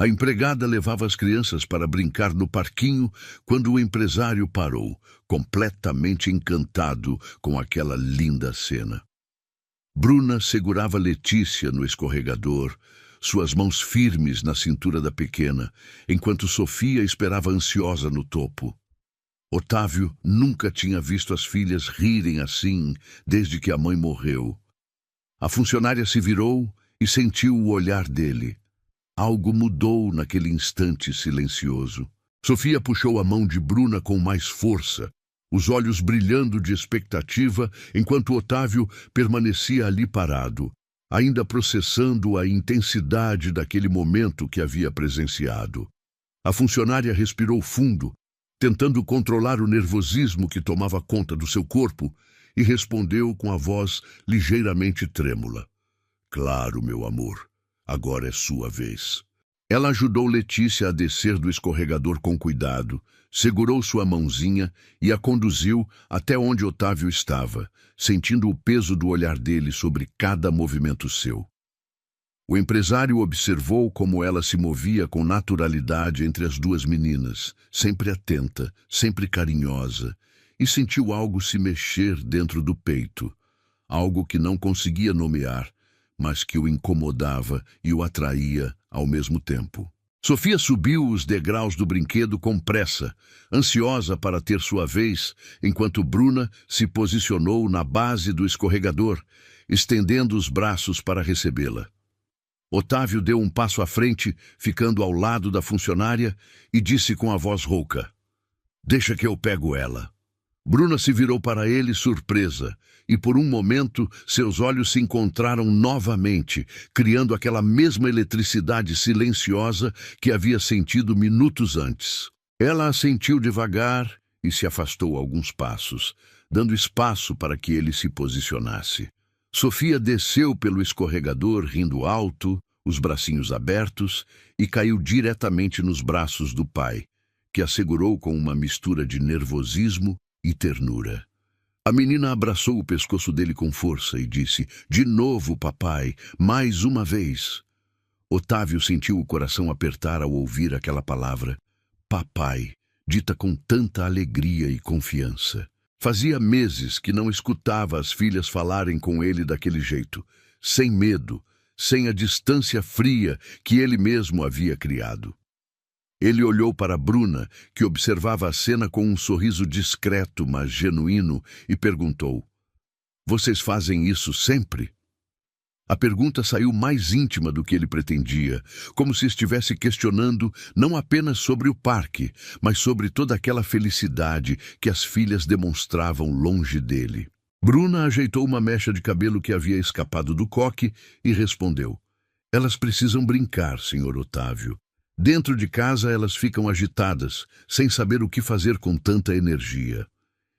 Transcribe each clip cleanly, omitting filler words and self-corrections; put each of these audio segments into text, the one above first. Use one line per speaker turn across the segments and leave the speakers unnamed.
A empregada levava as crianças para brincar no parquinho quando o empresário parou, completamente encantado com aquela linda cena. Bruna segurava Letícia no escorregador, suas mãos firmes na cintura da pequena, enquanto Sofia esperava ansiosa no topo. Otávio nunca tinha visto as filhas rirem assim desde que a mãe morreu. A funcionária se virou e sentiu o olhar dele. Algo mudou naquele instante silencioso. Sofia puxou a mão de Bruna com mais força, os olhos brilhando de expectativa, enquanto Otávio permanecia ali parado, ainda processando a intensidade daquele momento que havia presenciado. A funcionária respirou fundo, tentando controlar o nervosismo que tomava conta do seu corpo, e respondeu com a voz ligeiramente trêmula: "Claro, meu amor, agora é sua vez." Ela ajudou Letícia a descer do escorregador com cuidado, segurou sua mãozinha e a conduziu até onde Otávio estava, sentindo o peso do olhar dele sobre cada movimento seu. O empresário observou como ela se movia com naturalidade entre as duas meninas, sempre atenta, sempre carinhosa, e sentiu algo se mexer dentro do peito, algo que não conseguia nomear, mas que o incomodava e o atraía ao mesmo tempo. Sofia subiu os degraus do brinquedo com pressa, ansiosa para ter sua vez, enquanto Bruna se posicionou na base do escorregador, estendendo os braços para recebê-la. Otávio deu um passo à frente, ficando ao lado da funcionária, e disse com a voz rouca: "Deixa que eu pego ela." Bruna se virou para ele surpresa, e por um momento seus olhos se encontraram novamente, criando aquela mesma eletricidade silenciosa que havia sentido minutos antes. Ela assentiu devagar e se afastou alguns passos, dando espaço para que ele se posicionasse. Sofia desceu pelo escorregador rindo alto, os bracinhos abertos, e caiu diretamente nos braços do pai, que a segurou com uma mistura de nervosismo e ternura. A menina abraçou o pescoço dele com força e disse: "De novo, papai, mais uma vez." Otávio sentiu o coração apertar ao ouvir aquela palavra, papai, dita com tanta alegria e confiança. Fazia meses que não escutava as filhas falarem com ele daquele jeito, sem medo, sem a distância fria que ele mesmo havia criado. Ele olhou para Bruna, que observava a cena com um sorriso discreto, mas genuíno, e perguntou: "Vocês fazem isso sempre?" A pergunta saiu mais íntima do que ele pretendia, como se estivesse questionando não apenas sobre o parque, mas sobre toda aquela felicidade que as filhas demonstravam longe dele. Bruna ajeitou uma mecha de cabelo que havia escapado do coque e respondeu: "Elas precisam brincar, Sr. Otávio. Dentro de casa elas ficam agitadas, sem saber o que fazer com tanta energia."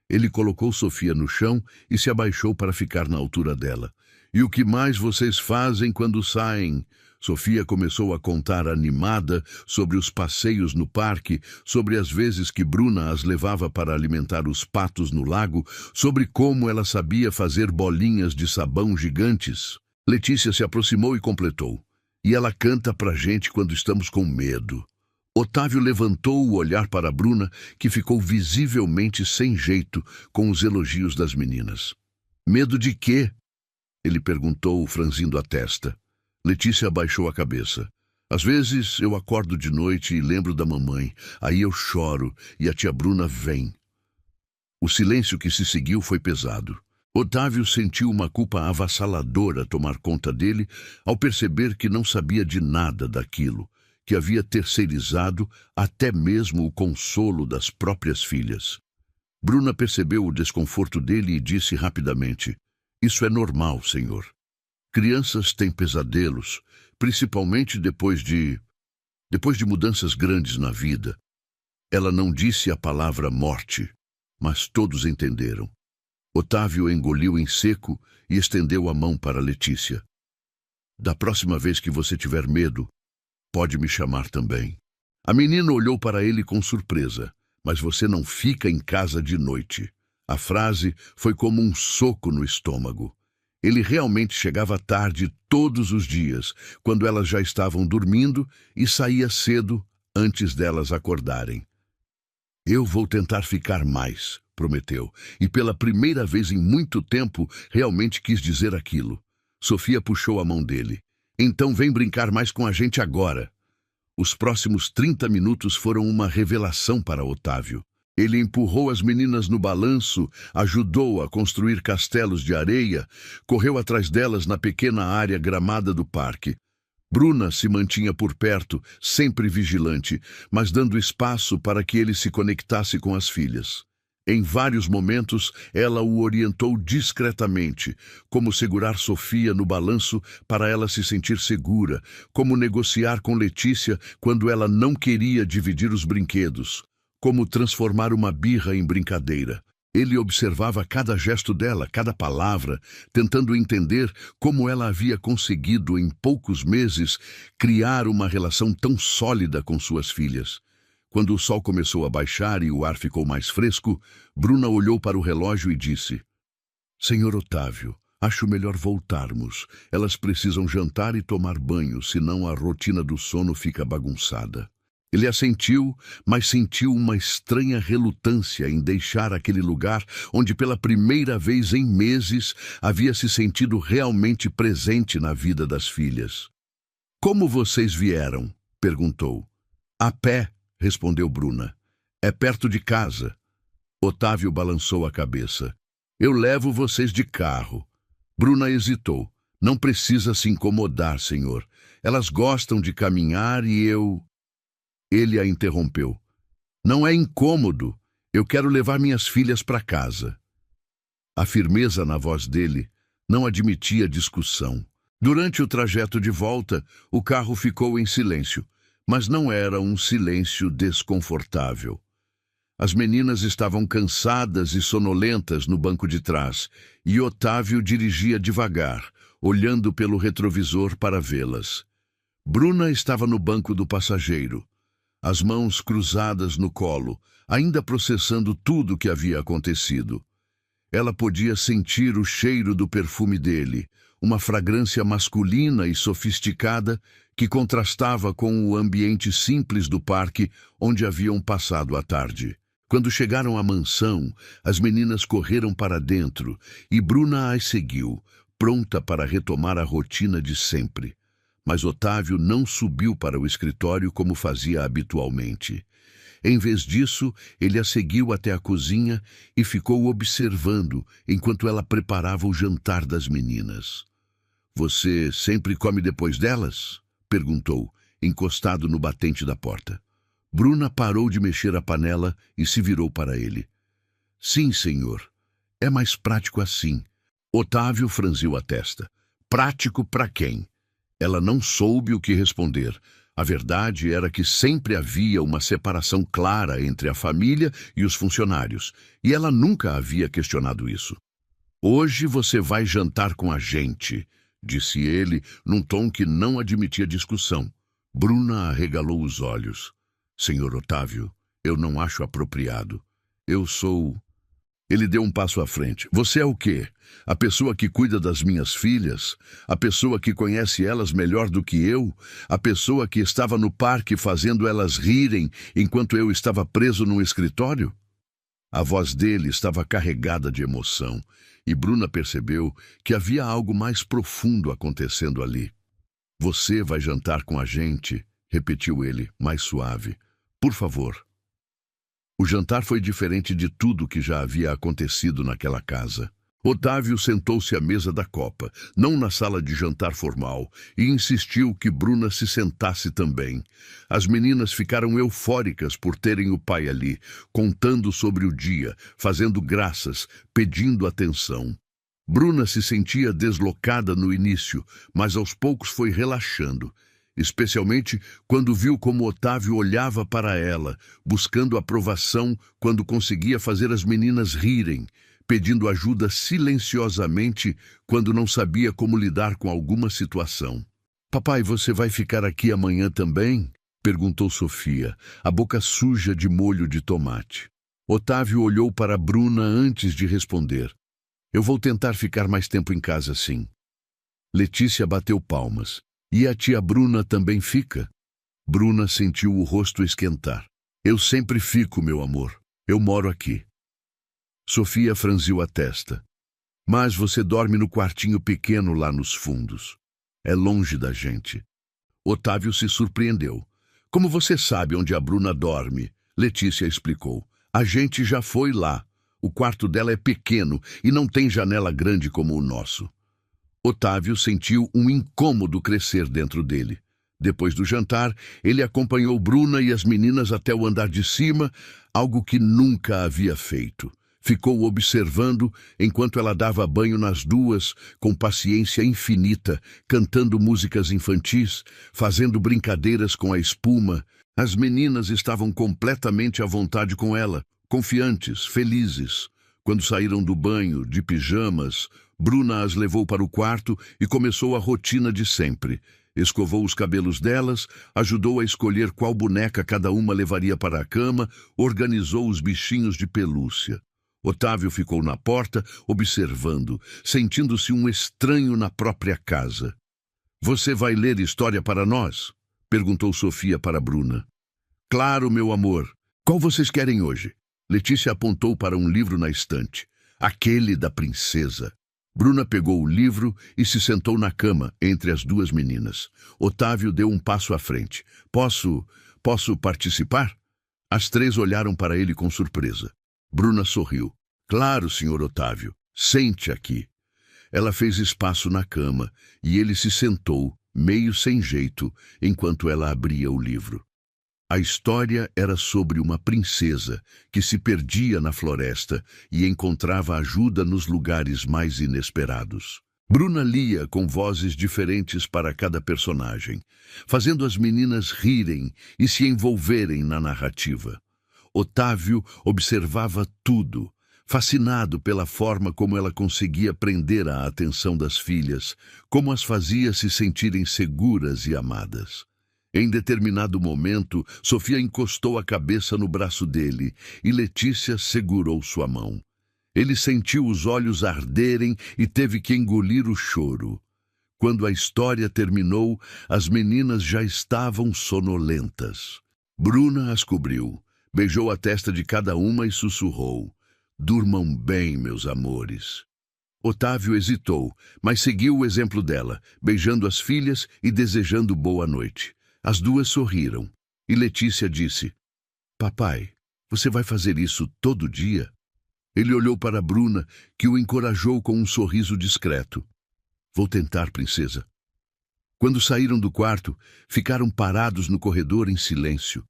Ele colocou Sofia no chão e se abaixou para ficar na altura dela. "E o que mais vocês fazem quando saem?" Sofia começou a contar animada sobre os passeios no parque, sobre as vezes que Bruna as levava para alimentar os patos no lago, sobre como ela sabia fazer bolinhas de sabão gigantes. Letícia se aproximou e completou: "E ela canta pra gente quando estamos com medo." Otávio levantou o olhar para Bruna, que ficou visivelmente sem jeito com os elogios das meninas. "Medo de quê?" ele perguntou, franzindo a testa. Letícia abaixou a cabeça. "Às vezes eu acordo de noite e lembro da mamãe. Aí eu choro e a tia Bruna vem." O silêncio que se seguiu foi pesado. Otávio sentiu uma culpa avassaladora tomar conta dele ao perceber que não sabia de nada daquilo, que havia terceirizado até mesmo o consolo das próprias filhas. Bruna percebeu o desconforto dele e disse rapidamente: "Isso é normal, senhor. Crianças têm pesadelos, principalmente depois de mudanças grandes na vida." Ela não disse a palavra morte, mas todos entenderam. Otávio engoliu em seco e estendeu a mão para Letícia. "Da próxima vez que você tiver medo, pode me chamar também." A menina olhou para ele com surpresa. "Mas você não fica em casa de noite." A frase foi como um soco no estômago. Ele realmente chegava tarde todos os dias, quando elas já estavam dormindo, e saía cedo antes delas acordarem. Eu vou tentar ficar mais, prometeu, e pela primeira vez em muito tempo realmente quis dizer aquilo. Sofia puxou a mão dele. Então vem brincar mais com a gente agora. Os próximos 30 minutos foram uma revelação para Otávio. Ele empurrou as meninas no balanço, ajudou a construir castelos de areia, correu atrás delas na pequena área gramada do parque. Bruna se mantinha por perto, sempre vigilante, mas dando espaço para que ele se conectasse com as filhas. Em vários momentos, ela o orientou discretamente, como segurar Sofia no balanço para ela se sentir segura, como negociar com Letícia quando ela não queria dividir os brinquedos, como transformar uma birra em brincadeira. Ele observava cada gesto dela, cada palavra, tentando entender como ela havia conseguido, em poucos meses, criar uma relação tão sólida com suas filhas. Quando o sol começou a baixar e o ar ficou mais fresco, Bruna olhou para o relógio e disse: Senhor Otávio, acho melhor voltarmos. Elas precisam jantar e tomar banho, senão a rotina do sono fica bagunçada. Ele assentiu, mas sentiu uma estranha relutância em deixar aquele lugar onde pela primeira vez em meses havia se sentido realmente presente na vida das filhas. Como vocês vieram? Perguntou. A pé, respondeu Bruna. É perto de casa. Otávio balançou a cabeça. Eu levo vocês de carro. Bruna hesitou. Não precisa se incomodar, senhor. Elas gostam de caminhar e eu... Ele a interrompeu. Não é incômodo. Eu quero levar minhas filhas para casa. A firmeza na voz dele não admitia discussão. Durante o trajeto de volta, o carro ficou em silêncio, mas não era um silêncio desconfortável. As meninas estavam cansadas e sonolentas no banco de trás, e Otávio dirigia devagar, olhando pelo retrovisor para vê-las. Bruna estava no banco do passageiro, as mãos cruzadas no colo, ainda processando tudo o que havia acontecido. Ela podia sentir o cheiro do perfume dele, uma fragrância masculina e sofisticada que contrastava com o ambiente simples do parque onde haviam passado a tarde. Quando chegaram à mansão, as meninas correram para dentro e Bruna as seguiu, pronta para retomar a rotina de sempre. Mas Otávio não subiu para o escritório como fazia habitualmente. Em vez disso, ele a seguiu até a cozinha e ficou observando enquanto ela preparava o jantar das meninas. Você sempre come depois delas? Perguntou, encostado no batente da porta. Bruna parou de mexer a panela e se virou para ele. Sim, senhor. É mais prático assim. Otávio franziu a testa. Prático para quem? Ela não soube o que responder. A verdade era que sempre havia uma separação clara entre a família e os funcionários, e ela nunca havia questionado isso. Hoje você vai jantar com a gente, disse ele, num tom que não admitia discussão. Bruna arregalou os olhos. Senhor Otávio, eu não acho apropriado. Eu sou... Ele deu um passo à frente. Você é o quê? A pessoa que cuida das minhas filhas? A pessoa que conhece elas melhor do que eu? A pessoa que estava no parque fazendo elas rirem enquanto eu estava preso num escritório? A voz dele estava carregada de emoção, e Bruna percebeu que havia algo mais profundo acontecendo ali. Você vai jantar com a gente, repetiu ele, mais suave. Por favor. O jantar foi diferente de tudo que já havia acontecido naquela casa. Otávio sentou-se à mesa da copa, não na sala de jantar formal, e insistiu que Bruna se sentasse também. As meninas ficaram eufóricas por terem o pai ali, contando sobre o dia, fazendo graças, pedindo atenção. Bruna se sentia deslocada no início, mas aos poucos foi relaxando, especialmente quando viu como Otávio olhava para ela, buscando aprovação quando conseguia fazer as meninas rirem, pedindo ajuda silenciosamente quando não sabia como lidar com alguma situação. Papai, você vai ficar aqui amanhã também? Perguntou Sofia, a boca suja de molho de tomate. Otávio olhou para Bruna antes de responder. Eu vou tentar ficar mais tempo em casa, sim. Letícia bateu palmas. E a tia Bruna também fica? Bruna sentiu o rosto esquentar. Eu sempre fico, meu amor. Eu moro aqui. Sofia franziu a testa. Mas você dorme no quartinho pequeno lá nos fundos. É longe da gente. Otávio se surpreendeu. Como você sabe onde a Bruna dorme? Letícia explicou. A gente já foi lá. O quarto dela é pequeno e não tem janela grande como o nosso. Otávio sentiu um incômodo crescer dentro dele. Depois do jantar, ele acompanhou Bruna e as meninas até o andar de cima, algo que nunca havia feito. Ficou observando enquanto ela dava banho nas duas, com paciência infinita, cantando músicas infantis, fazendo brincadeiras com a espuma. As meninas estavam completamente à vontade com ela, confiantes, felizes. Quando saíram do banho, de pijamas, Bruna as levou para o quarto e começou a rotina de sempre. Escovou os cabelos delas, ajudou a escolher qual boneca cada uma levaria para a cama, organizou os bichinhos de pelúcia. Otávio ficou na porta, observando, sentindo-se um estranho na própria casa. Você vai ler história para nós? Perguntou Sofia para Bruna. Claro, meu amor. Qual vocês querem hoje? Letícia apontou para um livro na estante. Aquele da princesa. Bruna pegou o livro e se sentou na cama, entre as duas meninas. Otávio deu um passo à frente. Posso participar? As três olharam para ele com surpresa. Bruna sorriu. Claro, senhor Otávio. Sente aqui. Ela fez espaço na cama e ele se sentou, meio sem jeito, enquanto ela abria o livro. A história era sobre uma princesa que se perdia na floresta e encontrava ajuda nos lugares mais inesperados. Bruna lia com vozes diferentes para cada personagem, fazendo as meninas rirem e se envolverem na narrativa. Otávio observava tudo, fascinado pela forma como ela conseguia prender a atenção das filhas, como as fazia se sentirem seguras e amadas. Em determinado momento, Sofia encostou a cabeça no braço dele e Letícia segurou sua mão. Ele sentiu os olhos arderem e teve que engolir o choro. Quando a história terminou, as meninas já estavam sonolentas. Bruna as cobriu, beijou a testa de cada uma e sussurrou: Durmam bem, meus amores. Otávio hesitou, mas seguiu o exemplo dela, beijando as filhas e desejando boa noite. As duas sorriram, e Letícia disse: Papai, você vai fazer isso todo dia? Ele olhou para Bruna, que o encorajou com um sorriso discreto. Vou tentar, princesa. Quando saíram do quarto, ficaram parados no corredor em silêncio.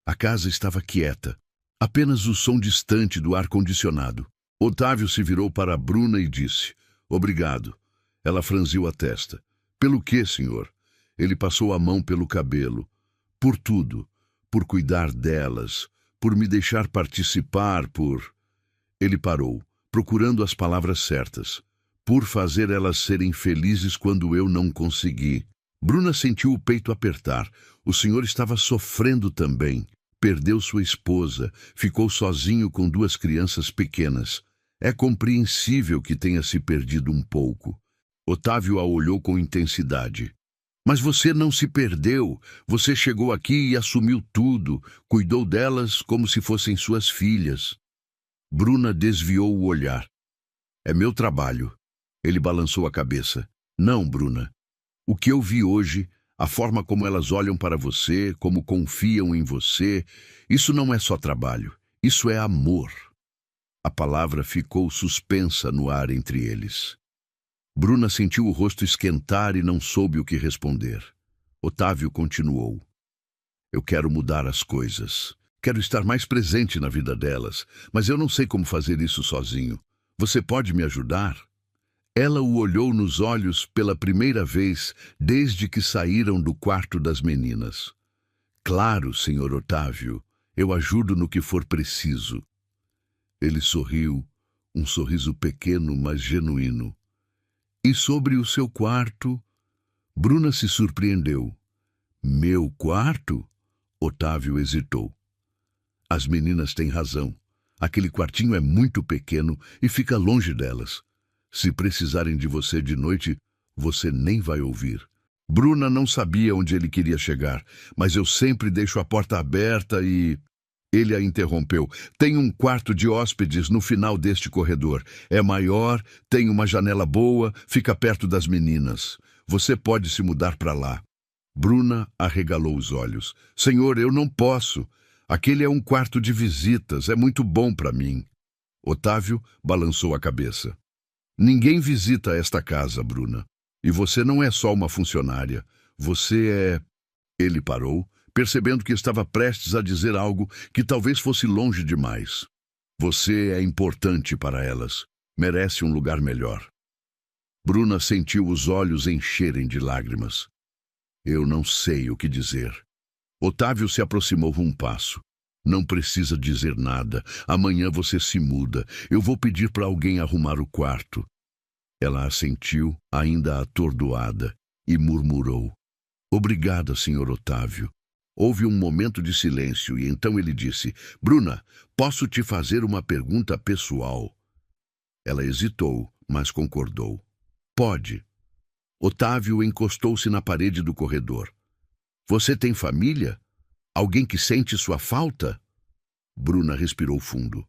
A casa estava quieta, apenas o som distante do ar-condicionado. Otávio se virou para Bruna e disse: Obrigado. Ela franziu a testa. Pelo quê, senhor? Ele passou a mão pelo cabelo. Por tudo. Por cuidar delas. Por me deixar participar, por... Ele parou, procurando as palavras certas. Por fazer elas serem felizes quando eu não consegui. Bruna sentiu o peito apertar. O senhor estava sofrendo também. Perdeu sua esposa. Ficou sozinho com duas crianças pequenas. É compreensível que tenha se perdido um pouco. Otávio a olhou com intensidade. Mas você não se perdeu. Você chegou aqui e assumiu tudo. Cuidou delas como se fossem suas filhas. Bruna desviou o olhar. É meu trabalho. Ele balançou a cabeça. Não, Bruna. O que eu vi hoje, a forma como elas olham para você, como confiam em você, isso não é só trabalho. Isso é amor. A palavra ficou suspensa no ar entre eles. Bruna sentiu o rosto esquentar e não soube o que responder. Otávio continuou. Eu quero mudar as coisas. Quero estar mais presente na vida delas, mas eu não sei como fazer isso sozinho. Você pode me ajudar? Ela o olhou nos olhos pela primeira vez desde que saíram do quarto das meninas. Claro, senhor Otávio, eu ajudo no que for preciso. Ele sorriu, um sorriso pequeno, mas genuíno. E sobre o seu quarto? Bruna se surpreendeu. Meu quarto? Otávio hesitou. As meninas têm razão. Aquele quartinho é muito pequeno e fica longe delas. Se precisarem de você de noite, você nem vai ouvir. Bruna não sabia onde ele queria chegar, mas eu sempre deixo a porta aberta e... Ele a interrompeu. Tem um quarto de hóspedes no final deste corredor. É maior, tem uma janela boa, fica perto das meninas. Você pode se mudar para lá. Bruna arregalou os olhos. Senhor, eu não posso. Aquele é um quarto de visitas, é muito bom para mim. Otávio balançou a cabeça. Ninguém visita esta casa, Bruna. E você não é só uma funcionária. Você é... Ele parou, percebendo que estava prestes a dizer algo que talvez fosse longe demais. Você é importante para elas. Merece um lugar melhor. Bruna sentiu os olhos encherem de lágrimas. Eu não sei o que dizer. Otávio se aproximou um passo. Não precisa dizer nada. Amanhã você se muda. Eu vou pedir para alguém arrumar o quarto. Ela assentiu, ainda atordoada, e murmurou. Obrigada, Sr. Otávio. Houve um momento de silêncio e então ele disse, Bruna, posso te fazer uma pergunta pessoal? Ela hesitou, mas concordou. Pode. Otávio encostou-se na parede do corredor. Você tem família? Alguém que sente sua falta? Bruna respirou fundo.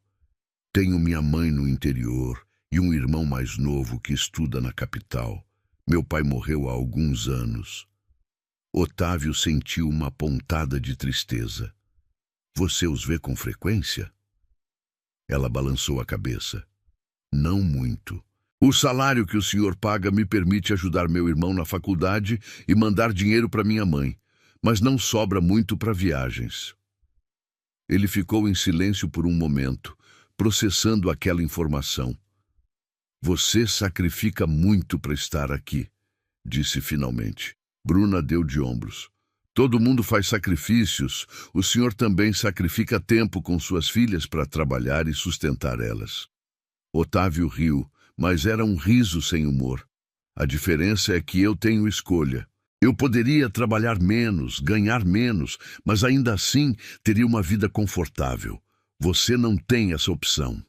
Tenho minha mãe no interior e um irmão mais novo que estuda na capital. Meu pai morreu há alguns anos. Otávio sentiu uma pontada de tristeza. Você os vê com frequência? Ela balançou a cabeça. Não muito. O salário que o senhor paga me permite ajudar meu irmão na faculdade e mandar dinheiro para minha mãe, mas não sobra muito para viagens. Ele ficou em silêncio por um momento, processando aquela informação. Você sacrifica muito para estar aqui, disse finalmente. Bruna deu de ombros. Todo mundo faz sacrifícios. O senhor também sacrifica tempo com suas filhas para trabalhar e sustentar elas. Otávio riu, mas era um riso sem humor. A diferença é que eu tenho escolha. Eu poderia trabalhar menos, ganhar menos, mas ainda assim teria uma vida confortável. Você não tem essa opção.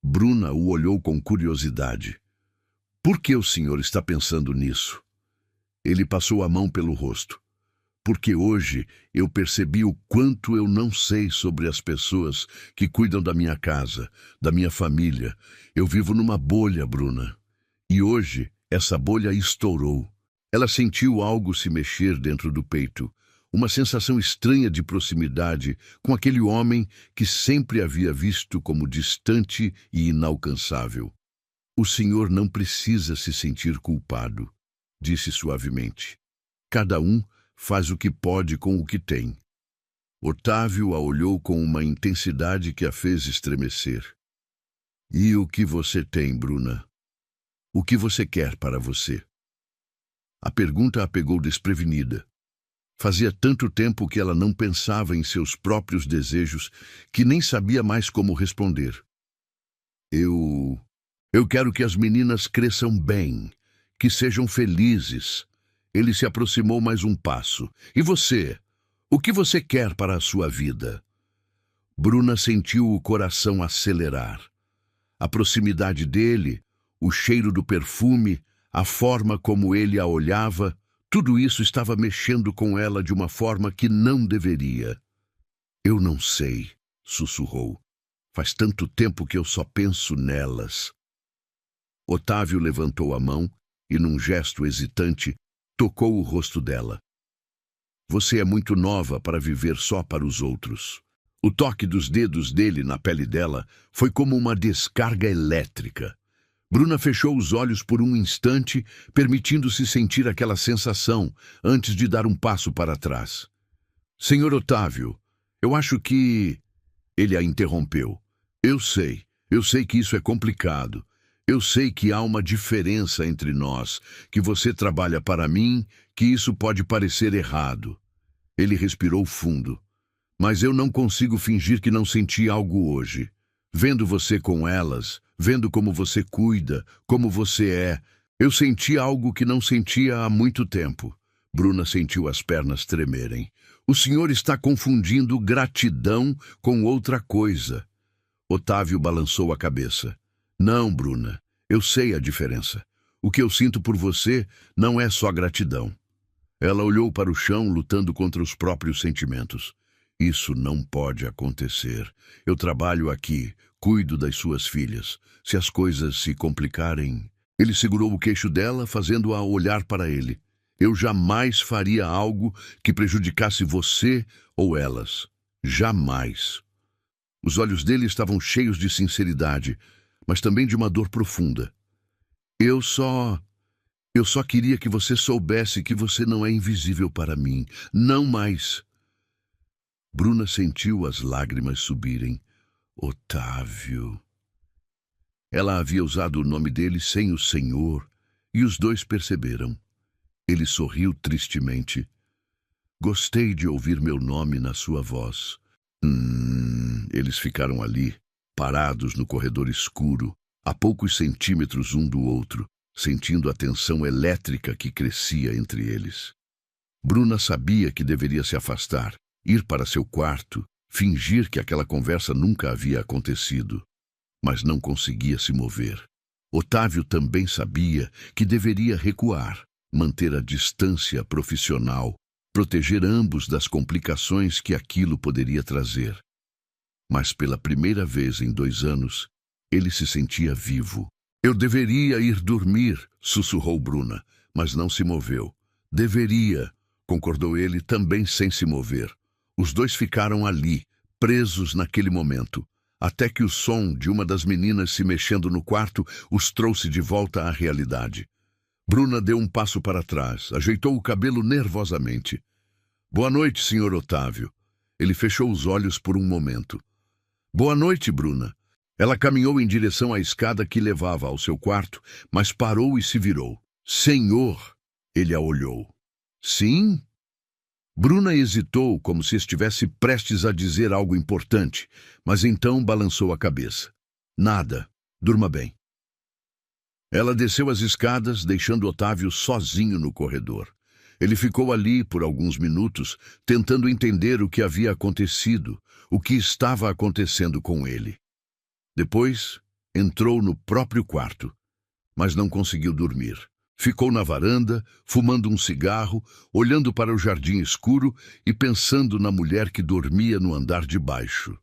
Bruna o olhou com curiosidade. Por que o senhor está pensando nisso? Ele passou a mão pelo rosto. Porque hoje eu percebi o quanto eu não sei sobre as pessoas que cuidam da minha casa, da minha família. Eu vivo numa bolha, Bruna. E hoje essa bolha estourou. Ela sentiu algo se mexer dentro do peito, uma sensação estranha de proximidade com aquele homem que sempre havia visto como distante e inalcançável. O senhor não precisa se sentir culpado, disse suavemente. Cada um faz o que pode com o que tem. Otávio a olhou com uma intensidade que a fez estremecer. E o que você tem, Bruna? O que você quer para você? A pergunta a pegou desprevenida. Fazia tanto tempo que ela não pensava em seus próprios desejos que nem sabia mais como responder. Eu quero que as meninas cresçam bem, que sejam felizes. Ele se aproximou mais um passo. E você? O que você quer para a sua vida? Bruna sentiu o coração acelerar. A proximidade dele, o cheiro do perfume, a forma como ele a olhava, tudo isso estava mexendo com ela de uma forma que não deveria. Eu não sei, sussurrou. Faz tanto tempo que eu só penso nelas. Otávio levantou a mão e, num gesto hesitante, tocou o rosto dela. Você é muito nova para viver só para os outros. O toque dos dedos dele na pele dela foi como uma descarga elétrica. Bruna fechou os olhos por um instante, permitindo-se sentir aquela sensação antes de dar um passo para trás. Senhor Otávio, eu acho que... Ele a interrompeu. Eu sei que isso é complicado. Eu sei que há uma diferença entre nós, que você trabalha para mim, que isso pode parecer errado. Ele respirou fundo. Mas eu não consigo fingir que não senti algo hoje. Vendo você com elas, vendo como você cuida, como você é, eu senti algo que não sentia há muito tempo. Bruna sentiu as pernas tremerem. O senhor está confundindo gratidão com outra coisa. Otávio balançou a cabeça. Não, Bruna, Eu sei a diferença. O que eu sinto por você não é só gratidão. Ela olhou para o chão, lutando contra os próprios sentimentos. Isso não pode acontecer. Eu trabalho aqui, cuido das suas filhas. Se as coisas se complicarem... Ele segurou o queixo dela, fazendo-a olhar para ele. Eu jamais faria algo que prejudicasse você ou elas. Jamais. Os olhos dele estavam cheios de sinceridade, mas também de uma dor profunda. Eu só queria que você soubesse que você não é invisível para mim. Não mais. Bruna sentiu as lágrimas subirem. Otávio. Ela havia usado o nome dele sem o Senhor, e os dois perceberam. Ele sorriu tristemente. Gostei de ouvir meu nome na sua voz. Eles ficaram ali, parados no corredor escuro, a poucos centímetros um do outro, sentindo a tensão elétrica que crescia entre eles. Bruna sabia que deveria se afastar, ir para seu quarto, fingir que aquela conversa nunca havia acontecido, mas não conseguia se mover. Otávio também sabia que deveria recuar, manter a distância profissional, proteger ambos das complicações que aquilo poderia trazer. Mas pela primeira vez em 2 anos, ele se sentia vivo. Eu deveria ir dormir, sussurrou Bruna, mas não se moveu. Deveria, concordou ele, também sem se mover. Os dois ficaram ali, presos naquele momento, até que o som de uma das meninas se mexendo no quarto os trouxe de volta à realidade. Bruna deu um passo para trás, ajeitou o cabelo nervosamente. Boa noite, Sr. Otávio. Ele fechou os olhos por um momento. Boa noite, Bruna. Ela caminhou em direção à escada que levava ao seu quarto, mas parou e se virou. Senhor! Ele a olhou. Sim? Bruna hesitou, como se estivesse prestes a dizer algo importante, mas então balançou a cabeça. Nada. Durma bem. Ela desceu as escadas, deixando Otávio sozinho no corredor. Ele ficou ali por alguns minutos, tentando entender o que havia acontecido, o que estava acontecendo com ele. Depois, entrou no próprio quarto, mas não conseguiu dormir. Ficou na varanda, fumando um cigarro, olhando para o jardim escuro e pensando na mulher que dormia no andar de baixo.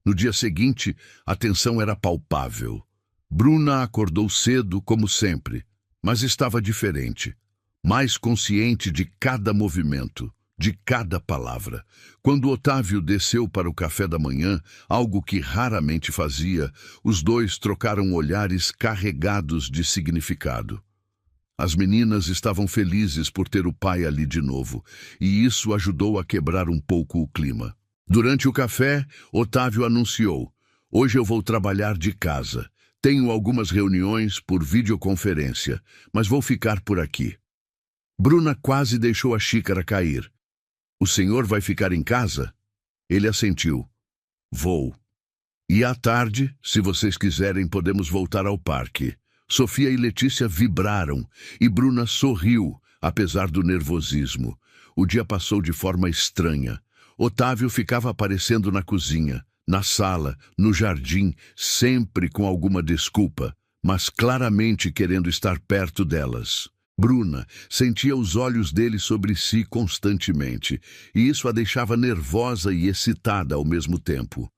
No dia seguinte, a tensão era palpável. Bruna acordou cedo, como sempre, mas estava diferente, mais consciente de cada movimento, de cada palavra. Quando Otávio desceu para o café da manhã, algo que raramente fazia, os dois trocaram olhares carregados de significado. As meninas estavam felizes por ter o pai ali de novo, e isso ajudou a quebrar um pouco o clima. Durante o café, Otávio anunciou: hoje eu vou trabalhar de casa. Tenho algumas reuniões por videoconferência, mas vou ficar por aqui. Bruna quase deixou a xícara cair. O senhor vai ficar em casa? Ele assentiu. Vou. E à tarde, se vocês quiserem, podemos voltar ao parque. Sofia e Letícia vibraram, e Bruna sorriu, apesar do nervosismo. O dia passou de forma estranha. Otávio ficava aparecendo na cozinha, na sala, no jardim, sempre com alguma desculpa, mas claramente querendo estar perto delas. Bruna sentia os olhos dele sobre si constantemente, e isso a deixava nervosa e excitada ao mesmo tempo.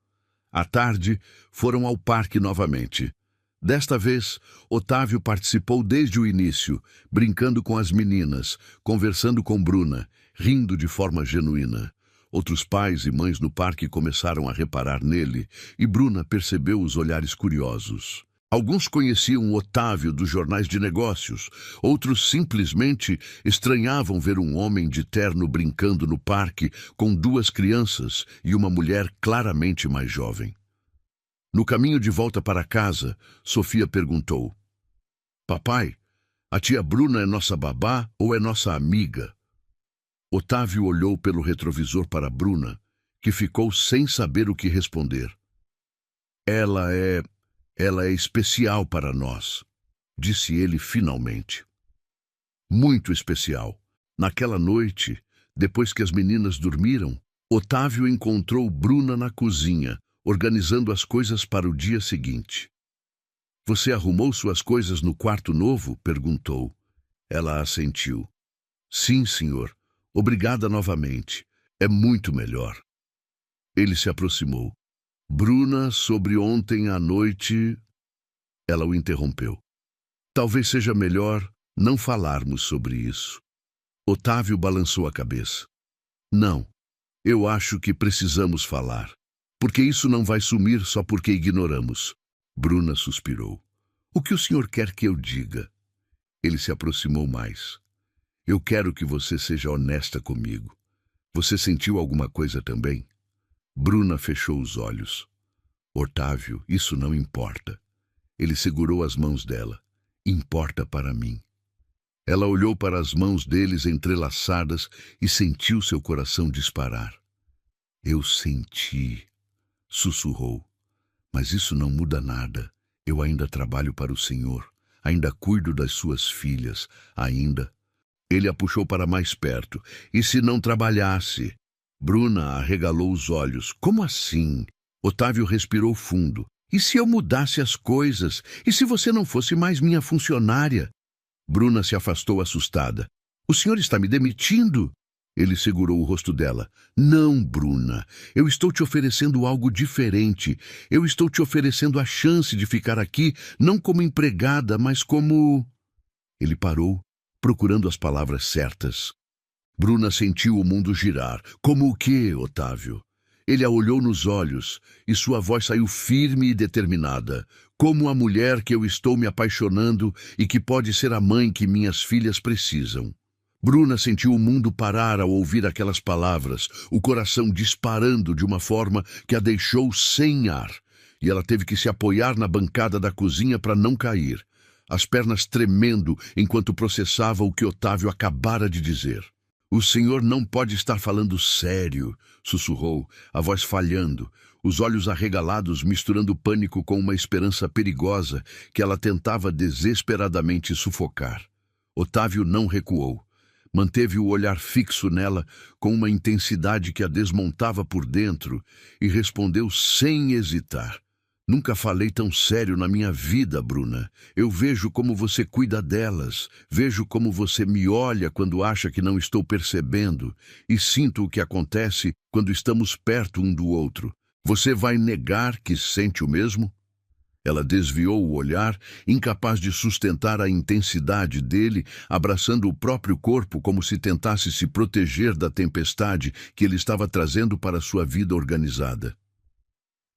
À tarde, foram ao parque novamente. Desta vez, Otávio participou desde o início, brincando com as meninas, conversando com Bruna, rindo de forma genuína. Outros pais e mães no parque começaram a reparar nele, e Bruna percebeu os olhares curiosos. Alguns conheciam Otávio dos jornais de negócios, outros simplesmente estranhavam ver um homem de terno brincando no parque com 2 crianças e uma mulher claramente mais jovem. No caminho de volta para casa, Sofia perguntou: Papai, a tia Bruna é nossa babá ou é nossa amiga? Otávio olhou pelo retrovisor para Bruna, que ficou sem saber o que responder. Ela é especial para nós, disse ele finalmente. Muito especial. Naquela noite, depois que as meninas dormiram, Otávio encontrou Bruna na cozinha, organizando as coisas para o dia seguinte. Você arrumou suas coisas no quarto novo? Perguntou. Ela assentiu. Sim, senhor. Obrigada novamente. É muito melhor. Ele se aproximou. Bruna, sobre ontem à noite... Ela o interrompeu. Talvez seja melhor não falarmos sobre isso. Otávio balançou a cabeça. Não, eu acho que precisamos falar. Porque isso não vai sumir só porque ignoramos. Bruna suspirou. O que o senhor quer que eu diga? Ele se aproximou mais. Eu quero que você seja honesta comigo. Você sentiu alguma coisa também? Bruna fechou os olhos. Otávio, isso não importa. Ele segurou as mãos dela. Importa para mim. Ela olhou para as mãos deles entrelaçadas e sentiu seu coração disparar. Eu senti, sussurrou. Mas isso não muda nada. Eu ainda trabalho para o Senhor. Ainda cuido das suas filhas. Ainda. Ele a puxou para mais perto. E se não trabalhasse? Bruna arregalou os olhos. Como assim? Otávio respirou fundo. E se eu mudasse as coisas? E se você não fosse mais minha funcionária? Bruna se afastou assustada. O senhor está me demitindo? Ele segurou o rosto dela. Não, Bruna. Eu estou te oferecendo algo diferente. Eu estou te oferecendo a chance de ficar aqui, não como empregada, mas como... Ele parou, procurando as palavras certas. Bruna sentiu o mundo girar. Como o quê, Otávio? Ele a olhou nos olhos, e sua voz saiu firme e determinada. Como a mulher que eu estou me apaixonando e que pode ser a mãe que minhas filhas precisam. Bruna sentiu o mundo parar ao ouvir aquelas palavras, o coração disparando de uma forma que a deixou sem ar. E ela teve que se apoiar na bancada da cozinha para não cair, as pernas tremendo enquanto processava o que Otávio acabara de dizer. O senhor não pode estar falando sério, sussurrou, a voz falhando, os olhos arregalados misturando pânico com uma esperança perigosa que ela tentava desesperadamente sufocar. Otávio não recuou. Manteve o olhar fixo nela com uma intensidade que a desmontava por dentro e respondeu sem hesitar. Nunca falei tão sério na minha vida, Bruna. Eu vejo como você cuida delas, vejo como você me olha quando acha que não estou percebendo e sinto o que acontece quando estamos perto um do outro. Você vai negar que sente o mesmo? Ela desviou o olhar, incapaz de sustentar a intensidade dele, abraçando o próprio corpo como se tentasse se proteger da tempestade que ele estava trazendo para sua vida organizada.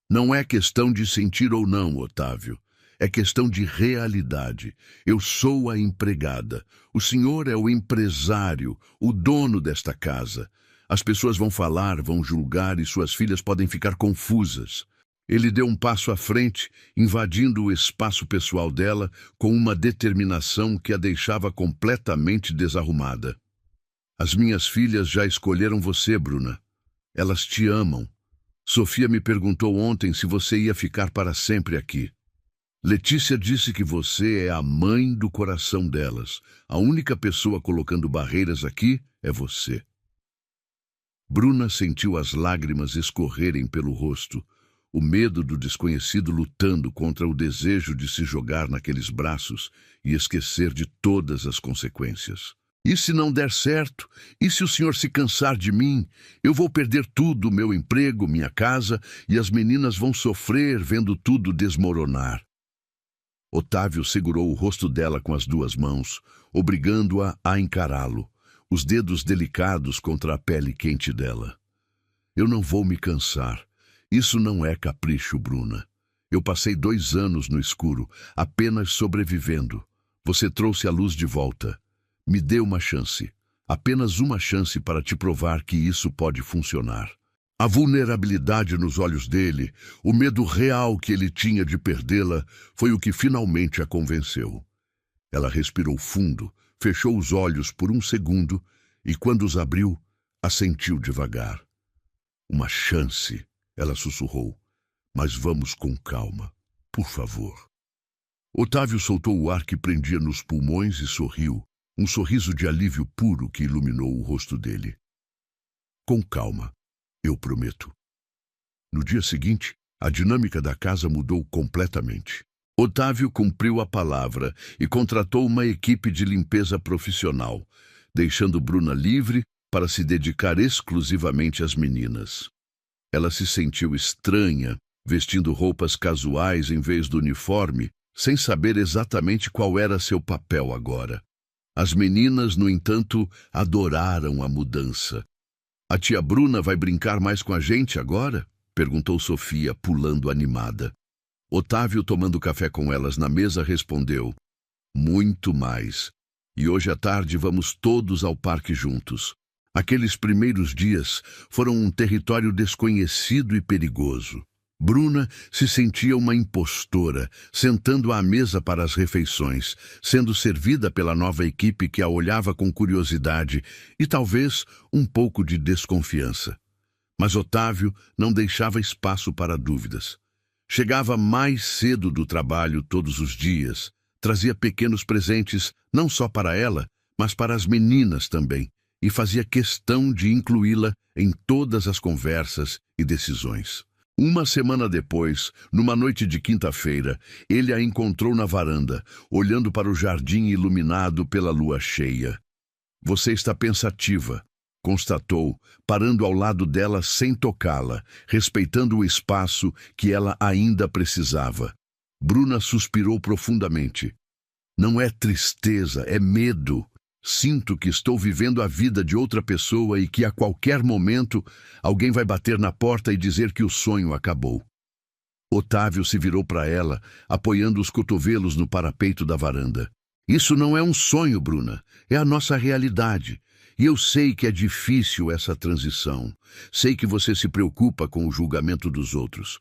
Não é questão de sentir ou não, Otávio. É questão de realidade. Eu sou a empregada. O senhor é o empresário, o dono desta casa. As pessoas vão falar, vão julgar e suas filhas podem ficar confusas. Ele deu um passo à frente, invadindo o espaço pessoal dela com uma determinação que a deixava completamente desarrumada. As minhas filhas já escolheram você, Bruna. Elas te amam. Sofia me perguntou ontem se você ia ficar para sempre aqui. Letícia disse que você é a mãe do coração delas. A única pessoa colocando barreiras aqui é você. Bruna sentiu as lágrimas escorrerem pelo rosto, o medo do desconhecido lutando contra o desejo de se jogar naqueles braços e esquecer de todas as consequências. E se não der certo? E se o senhor se cansar de mim? Eu vou perder tudo, meu emprego, minha casa, e as meninas vão sofrer vendo tudo desmoronar. Otávio segurou o rosto dela com as duas mãos, obrigando-a a encará-lo, os dedos delicados contra a pele quente dela. Eu não vou me cansar. Isso não é capricho, Bruna. Eu passei 2 anos no escuro, apenas sobrevivendo. Você trouxe a luz de volta. Me dê uma chance, apenas uma chance para te provar que isso pode funcionar. A vulnerabilidade nos olhos dele, o medo real que ele tinha de perdê-la, foi o que finalmente a convenceu. Ela respirou fundo, fechou os olhos por um segundo e, quando os abriu, assentiu devagar. Uma chance, ela sussurrou, mas vamos com calma, por favor. Otávio soltou o ar que prendia nos pulmões e sorriu. Um sorriso de alívio puro que iluminou o rosto dele. Com calma, eu prometo. No dia seguinte, a dinâmica da casa mudou completamente. Otávio cumpriu a palavra e contratou uma equipe de limpeza profissional, deixando Bruna livre para se dedicar exclusivamente às meninas. Ela se sentiu estranha, vestindo roupas casuais em vez do uniforme, sem saber exatamente qual era seu papel agora. As meninas, no entanto, adoraram a mudança. "A tia Bruna vai brincar mais com a gente agora?" perguntou Sofia, pulando animada. Otávio, tomando café com elas na mesa, respondeu: "Muito mais. E hoje à tarde vamos todos ao parque juntos." Aqueles primeiros dias foram um território desconhecido e perigoso. Bruna se sentia uma impostora, sentando à mesa para as refeições, sendo servida pela nova equipe que a olhava com curiosidade e talvez um pouco de desconfiança. Mas Otávio não deixava espaço para dúvidas. Chegava mais cedo do trabalho todos os dias, trazia pequenos presentes não só para ela, mas para as meninas também, e fazia questão de incluí-la em todas as conversas e decisões. Uma semana depois, numa noite de quinta-feira, ele a encontrou na varanda, olhando para o jardim iluminado pela lua cheia. "Você está pensativa", constatou, parando ao lado dela sem tocá-la, respeitando o espaço que ela ainda precisava. Bruna suspirou profundamente. "Não é tristeza, é medo. Sinto que estou vivendo a vida de outra pessoa e que a qualquer momento alguém vai bater na porta e dizer que o sonho acabou." Otávio se virou para ela, apoiando os cotovelos no parapeito da varanda. "Isso não é um sonho, Bruna. É a nossa realidade. E eu sei que é difícil essa transição. Sei que você se preocupa com o julgamento dos outros."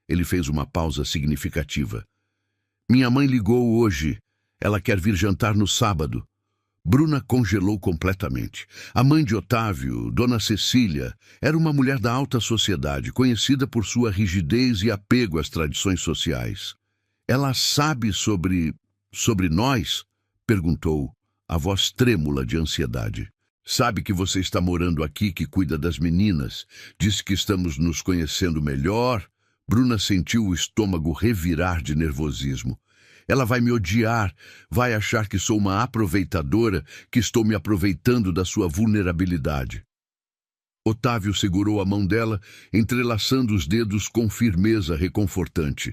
Ele fez uma pausa significativa. "Minha mãe ligou hoje. Ela quer vir jantar no sábado." Bruna congelou completamente. A mãe de Otávio, Dona Cecília, era uma mulher da alta sociedade, conhecida por sua rigidez e apego às tradições sociais. "Ela sabe sobre nós?" perguntou, a voz trêmula de ansiedade. "Sabe que você está morando aqui, que cuida das meninas? Disse que estamos nos conhecendo melhor." Bruna sentiu o estômago revirar de nervosismo. "Ela vai me odiar, vai achar que sou uma aproveitadora, que estou me aproveitando da sua vulnerabilidade." Otávio segurou a mão dela, entrelaçando os dedos com firmeza reconfortante.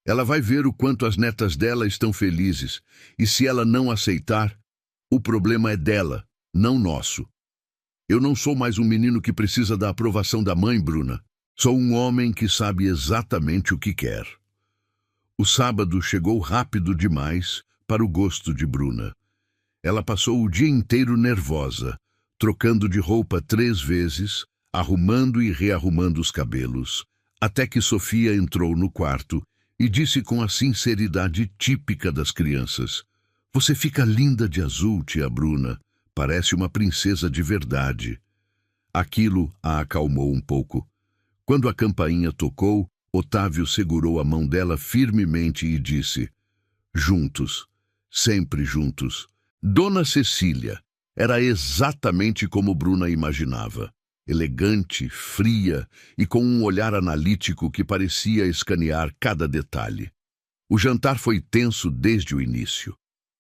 "Ela vai ver o quanto as netas dela estão felizes, e se ela não aceitar, o problema é dela, não nosso. Eu não sou mais um menino que precisa da aprovação da mãe, Bruna. Sou um homem que sabe exatamente o que quer." O sábado chegou rápido demais para o gosto de Bruna. Ela passou o dia inteiro nervosa, trocando de roupa 3 vezes, arrumando e rearrumando os cabelos, até que Sofia entrou no quarto e disse com a sinceridade típica das crianças: "Você fica linda de azul, tia Bruna. Parece uma princesa de verdade." Aquilo a acalmou um pouco. Quando a campainha tocou, Otávio segurou a mão dela firmemente e disse: "Juntos, sempre juntos." Dona Cecília era exatamente como Bruna imaginava. Elegante, fria e com um olhar analítico que parecia escanear cada detalhe. O jantar foi tenso desde o início.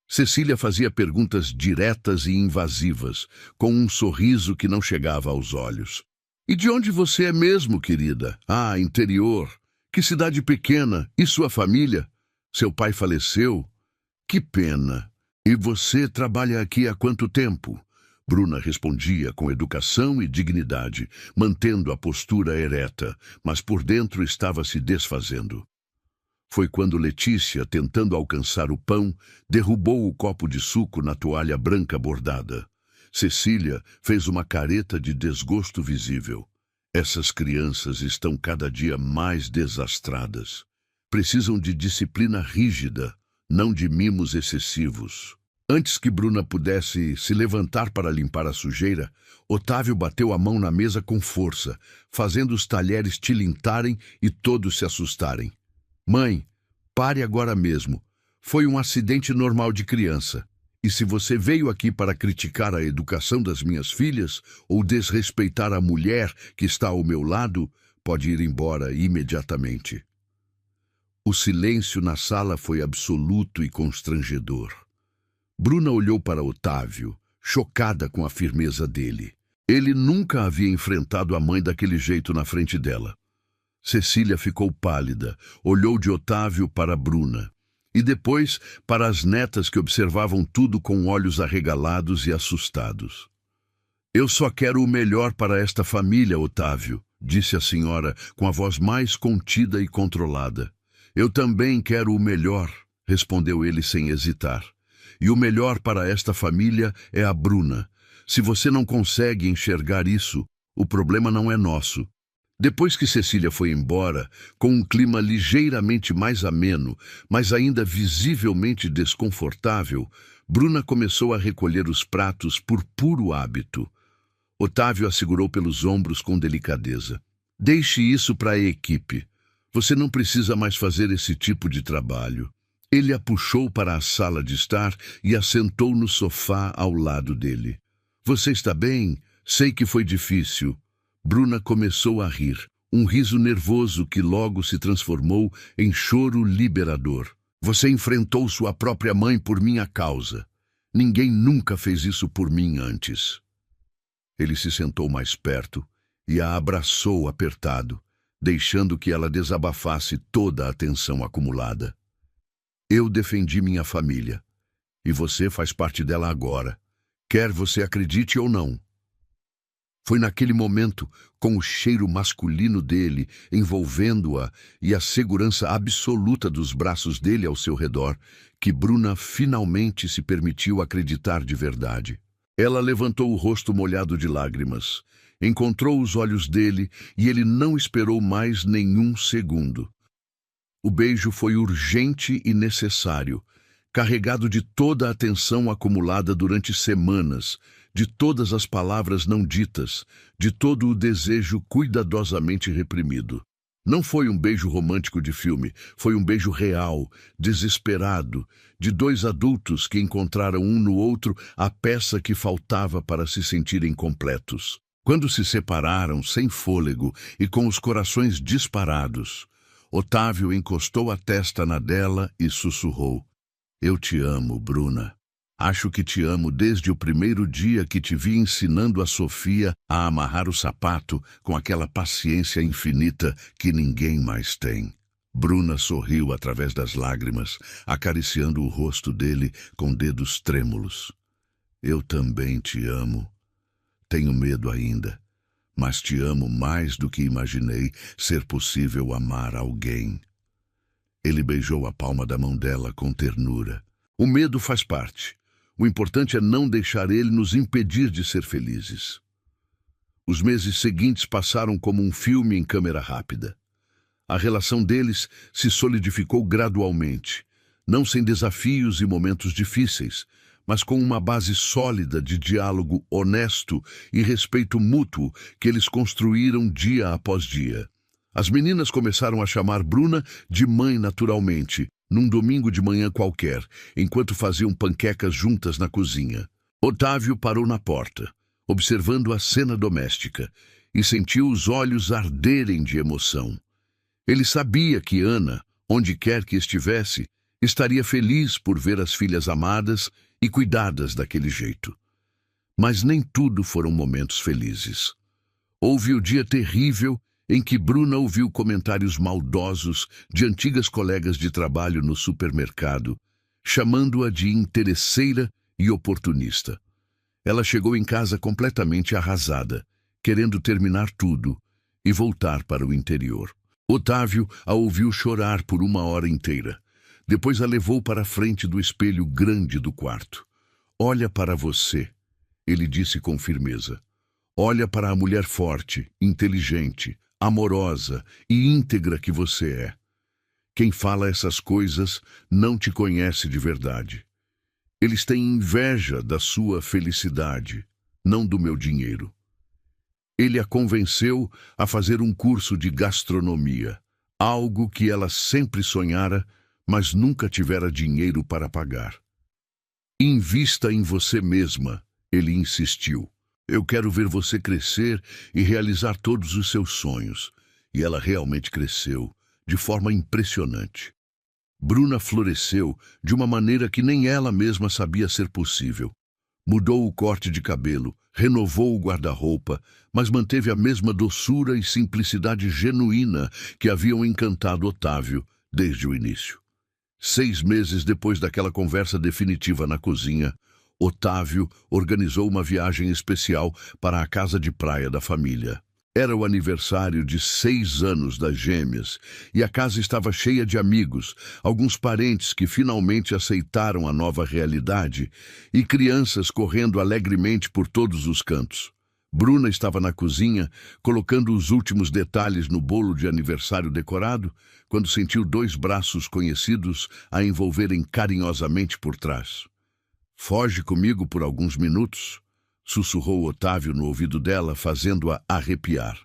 Cecília fazia perguntas diretas e invasivas, com um sorriso que não chegava aos olhos. "E de onde você é mesmo, querida?" "Ah, interior. Que cidade pequena. E sua família? Seu pai faleceu? Que pena. E você trabalha aqui há quanto tempo?" Bruna respondia com educação e dignidade, mantendo a postura ereta, mas por dentro estava se desfazendo. Foi quando Letícia, tentando alcançar o pão, derrubou o copo de suco na toalha branca bordada. Cecília fez uma careta de desgosto visível. "Essas crianças estão cada dia mais desastradas. Precisam de disciplina rígida, não de mimos excessivos." Antes que Bruna pudesse se levantar para limpar a sujeira, Otávio bateu a mão na mesa com força, fazendo os talheres tilintarem e todos se assustarem. "Mãe, pare agora mesmo. Foi um acidente normal de criança. E se você veio aqui para criticar a educação das minhas filhas ou desrespeitar a mulher que está ao meu lado, pode ir embora imediatamente." O silêncio na sala foi absoluto e constrangedor. Bruna olhou para Otávio, chocada com a firmeza dele. Ele nunca havia enfrentado a mãe daquele jeito na frente dela. Cecília ficou pálida, olhou de Otávio para Bruna e depois para as netas que observavam tudo com olhos arregalados e assustados. Eu só quero o melhor para esta família, Otávio, disse a senhora com a voz mais contida e controlada. Eu também quero o melhor, respondeu ele sem hesitar. E o melhor para esta família é a Bruna. Se você não consegue enxergar isso, o problema não é nosso. Depois que Cecília foi embora, com um clima ligeiramente mais ameno, mas ainda visivelmente desconfortável, Bruna começou a recolher os pratos por puro hábito. Otávio a segurou pelos ombros com delicadeza. Deixe isso para a equipe. Você não precisa mais fazer esse tipo de trabalho. Ele a puxou para a sala de estar e a sentou no sofá ao lado dele. Você está bem? Sei que foi difícil. Bruna começou a rir, um riso nervoso que logo se transformou em choro liberador. Você enfrentou sua própria mãe por minha causa. Ninguém nunca fez isso por mim antes. Ele se sentou mais perto e a abraçou apertado, deixando que ela desabafasse toda a tensão acumulada. Eu defendi minha família, e você faz parte dela agora, quer você acredite ou não. Foi naquele momento, com o cheiro masculino dele envolvendo-a e a segurança absoluta dos braços dele ao seu redor, que Bruna finalmente se permitiu acreditar de verdade. Ela levantou o rosto molhado de lágrimas, encontrou os olhos dele e ele não esperou mais nenhum segundo. O beijo foi urgente e necessário, carregado de toda a atenção acumulada durante semanas, de todas as palavras não ditas, de todo o desejo cuidadosamente reprimido. Não foi um beijo romântico de filme, foi um beijo real, desesperado, de dois adultos que encontraram um no outro a peça que faltava para se sentirem completos. Quando se separaram, sem fôlego e com os corações disparados, Otávio encostou a testa na dela e sussurrou. Eu te amo, Bruna. Acho que te amo desde o primeiro dia que te vi ensinando a Sofia a amarrar o sapato com aquela paciência infinita que ninguém mais tem. Bruna sorriu através das lágrimas, acariciando o rosto dele com dedos trêmulos. Eu também te amo. Tenho medo ainda, mas te amo mais do que imaginei ser possível amar alguém. Ele beijou a palma da mão dela com ternura. O medo faz parte. O importante é não deixar ele nos impedir de ser felizes. Os meses seguintes passaram como um filme em câmera rápida. A relação deles se solidificou gradualmente, não sem desafios e momentos difíceis, mas com uma base sólida de diálogo honesto e respeito mútuo que eles construíram dia após dia. As meninas começaram a chamar Bruna de mãe naturalmente, num domingo de manhã qualquer, enquanto faziam panquecas juntas na cozinha. Otávio parou na porta, observando a cena doméstica, e sentiu os olhos arderem de emoção. Ele sabia que Ana, onde quer que estivesse, estaria feliz por ver as filhas amadas e cuidadas daquele jeito. Mas nem tudo foram momentos felizes. Houve o dia terrível em que Bruna ouviu comentários maldosos de antigas colegas de trabalho no supermercado, chamando-a de interesseira e oportunista. Ela chegou em casa completamente arrasada, querendo terminar tudo e voltar para o interior. Otávio a ouviu chorar por 1 hora inteira. Depois a levou para a frente do espelho grande do quarto. Olha para você, ele disse com firmeza. Olha para a mulher forte, inteligente, amorosa e íntegra que você é. Quem fala essas coisas não te conhece de verdade. Eles têm inveja da sua felicidade, não do meu dinheiro. Ele a convenceu a fazer um curso de gastronomia, algo que ela sempre sonhara, mas nunca tivera dinheiro para pagar. Invista em você mesma, ele insistiu. Eu quero ver você crescer e realizar todos os seus sonhos. E ela realmente cresceu, de forma impressionante. Bruna floresceu de uma maneira que nem ela mesma sabia ser possível. Mudou o corte de cabelo, renovou o guarda-roupa, mas manteve a mesma doçura e simplicidade genuína que haviam encantado Otávio desde o início. 6 meses depois daquela conversa definitiva na cozinha, Otávio organizou uma viagem especial para a casa de praia da família. Era o aniversário de 6 anos das gêmeas e a casa estava cheia de amigos, alguns parentes que finalmente aceitaram a nova realidade e crianças correndo alegremente por todos os cantos. Bruna estava na cozinha, colocando os últimos detalhes no bolo de aniversário decorado, quando sentiu 2 braços conhecidos a envolverem carinhosamente por trás. "Foge comigo por alguns minutos", sussurrou Otávio no ouvido dela, fazendo-a arrepiar.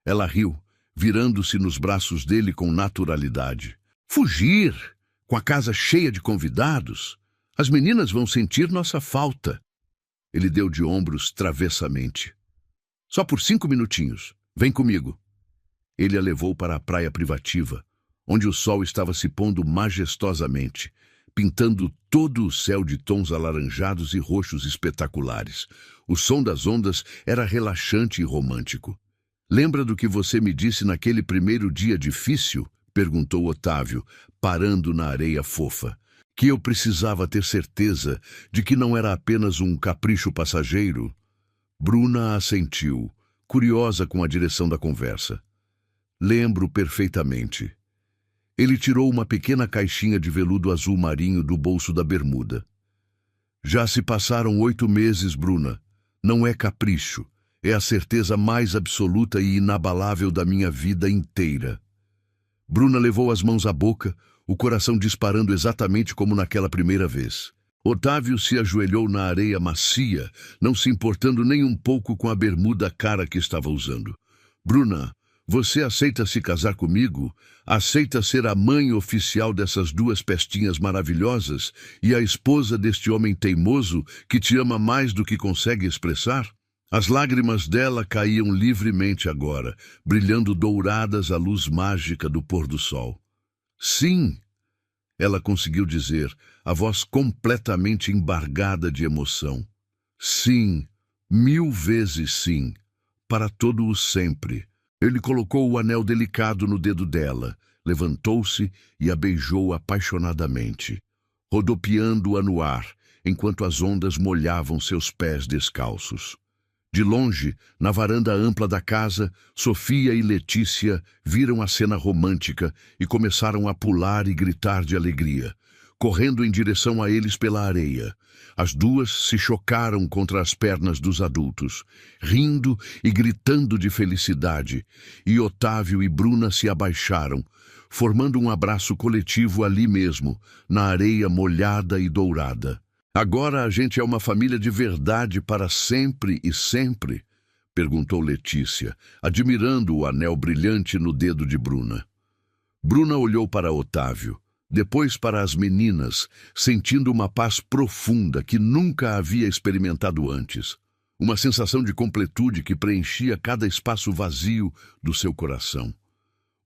Ela riu, virando-se nos braços dele com naturalidade. "Fugir? Com a casa cheia de convidados? As meninas vão sentir nossa falta." Ele deu de ombros travessamente. "Só por 5 minutinhos. Vem comigo." Ele a levou para a praia privativa, onde o sol estava se pondo majestosamente, pintando todo o céu de tons alaranjados e roxos espetaculares. O som das ondas era relaxante e romântico. "Lembra do que você me disse naquele primeiro dia difícil?" perguntou Otávio, parando na areia fofa. "Que eu precisava ter certeza de que não era apenas um capricho passageiro?" Bruna assentiu, curiosa com a direção da conversa. "Lembro perfeitamente." Ele tirou uma pequena caixinha de veludo azul marinho do bolso da bermuda. "Já se passaram 8 meses, Bruna. Não é capricho. É a certeza mais absoluta e inabalável da minha vida inteira." Bruna levou as mãos à boca, o coração disparando exatamente como naquela primeira vez. Otávio se ajoelhou na areia macia, não se importando nem um pouco com a bermuda cara que estava usando. "Bruna, você aceita se casar comigo? Aceita ser a mãe oficial dessas 2 pestinhas maravilhosas e a esposa deste homem teimoso que te ama mais do que consegue expressar?" As lágrimas dela caíam livremente agora, brilhando douradas à luz mágica do pôr do sol. "Sim", ela conseguiu dizer, a voz completamente embargada de emoção. "Sim, 1000 vezes sim, para todo o sempre." Ele colocou o anel delicado no dedo dela, levantou-se e a beijou apaixonadamente, rodopiando-a no ar, enquanto as ondas molhavam seus pés descalços. De longe, na varanda ampla da casa, Sofia e Letícia viram a cena romântica e começaram a pular e gritar de alegria, correndo em direção a eles pela areia. As 2 se chocaram contra as pernas dos adultos, rindo e gritando de felicidade, e Otávio e Bruna se abaixaram, formando um abraço coletivo ali mesmo, na areia molhada e dourada. "Agora a gente é uma família de verdade para sempre e sempre?" perguntou Letícia, admirando o anel brilhante no dedo de Bruna. Bruna olhou para Otávio, depois para as meninas, sentindo uma paz profunda que nunca havia experimentado antes. Uma sensação de completude que preenchia cada espaço vazio do seu coração.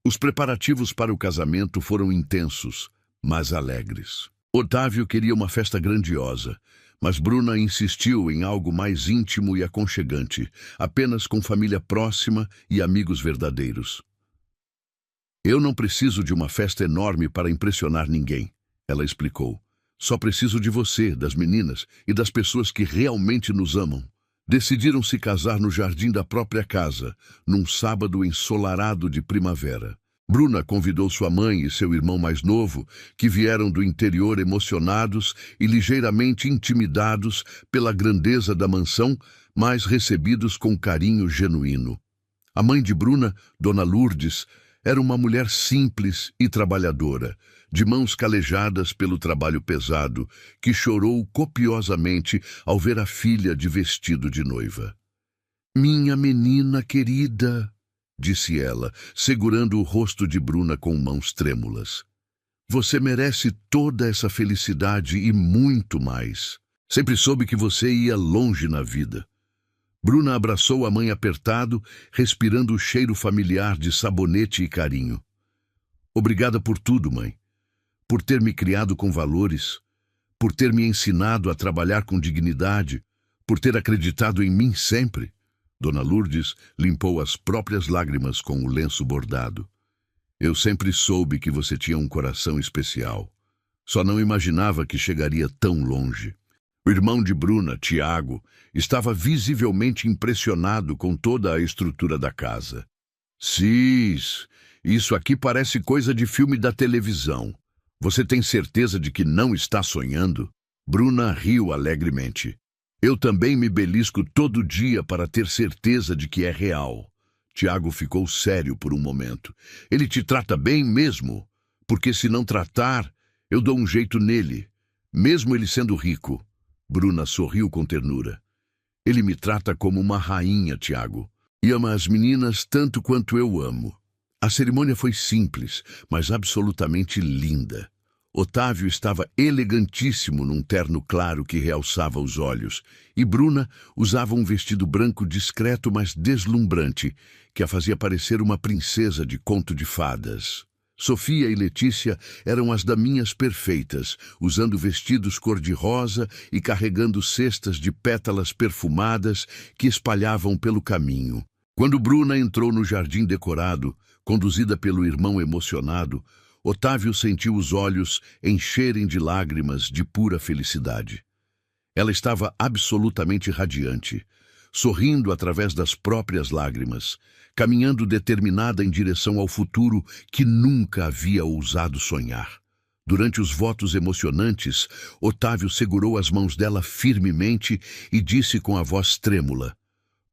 Os preparativos para o casamento foram intensos, mas alegres. Otávio queria uma festa grandiosa, mas Bruna insistiu em algo mais íntimo e aconchegante, apenas com família próxima e amigos verdadeiros. "Eu não preciso de uma festa enorme para impressionar ninguém", ela explicou. "Só preciso de você, das meninas e das pessoas que realmente nos amam." Decidiram se casar no jardim da própria casa, num sábado ensolarado de primavera. Bruna convidou sua mãe e seu irmão mais novo, que vieram do interior emocionados e ligeiramente intimidados pela grandeza da mansão, mas recebidos com carinho genuíno. A mãe de Bruna, Dona Lourdes, era uma mulher simples e trabalhadora, de mãos calejadas pelo trabalho pesado, que chorou copiosamente ao ver a filha de vestido de noiva. "Minha menina querida", disse ela, segurando o rosto de Bruna com mãos trêmulas. "Você merece toda essa felicidade e muito mais. Sempre soube que você ia longe na vida." Bruna abraçou a mãe apertado, respirando o cheiro familiar de sabonete e carinho. Obrigada por tudo, mãe. Por ter me criado com valores, por ter me ensinado a trabalhar com dignidade, por ter acreditado em mim sempre. Dona Lourdes limpou as próprias lágrimas com o lenço bordado. Eu sempre soube que você tinha um coração especial. Só não imaginava que chegaria tão longe. O irmão de Bruna, Tiago, estava visivelmente impressionado com toda a estrutura da casa. Cis, isso aqui parece coisa de filme da televisão. Você tem certeza de que não está sonhando? Bruna riu alegremente. Eu também me belisco todo dia para ter certeza de que é real. Tiago ficou sério por um momento. Ele te trata bem mesmo? Porque se não tratar, eu dou um jeito nele, mesmo ele sendo rico. Bruna sorriu com ternura. Ele me trata como uma rainha, Tiago, e ama as meninas tanto quanto eu amo. A cerimônia foi simples, mas absolutamente linda. Otávio estava elegantíssimo num terno claro que realçava os olhos, e Bruna usava um vestido branco discreto, mas deslumbrante, que a fazia parecer uma princesa de conto de fadas. Sofia e Letícia eram as daminhas perfeitas, usando vestidos cor-de-rosa e carregando cestas de pétalas perfumadas que espalhavam pelo caminho. Quando Bruna entrou no jardim decorado, conduzida pelo irmão emocionado, Otávio sentiu os olhos encherem de lágrimas de pura felicidade. Ela estava absolutamente radiante, sorrindo através das próprias lágrimas, caminhando determinada em direção ao futuro que nunca havia ousado sonhar. Durante os votos emocionantes, Otávio segurou as mãos dela firmemente e disse com a voz trêmula: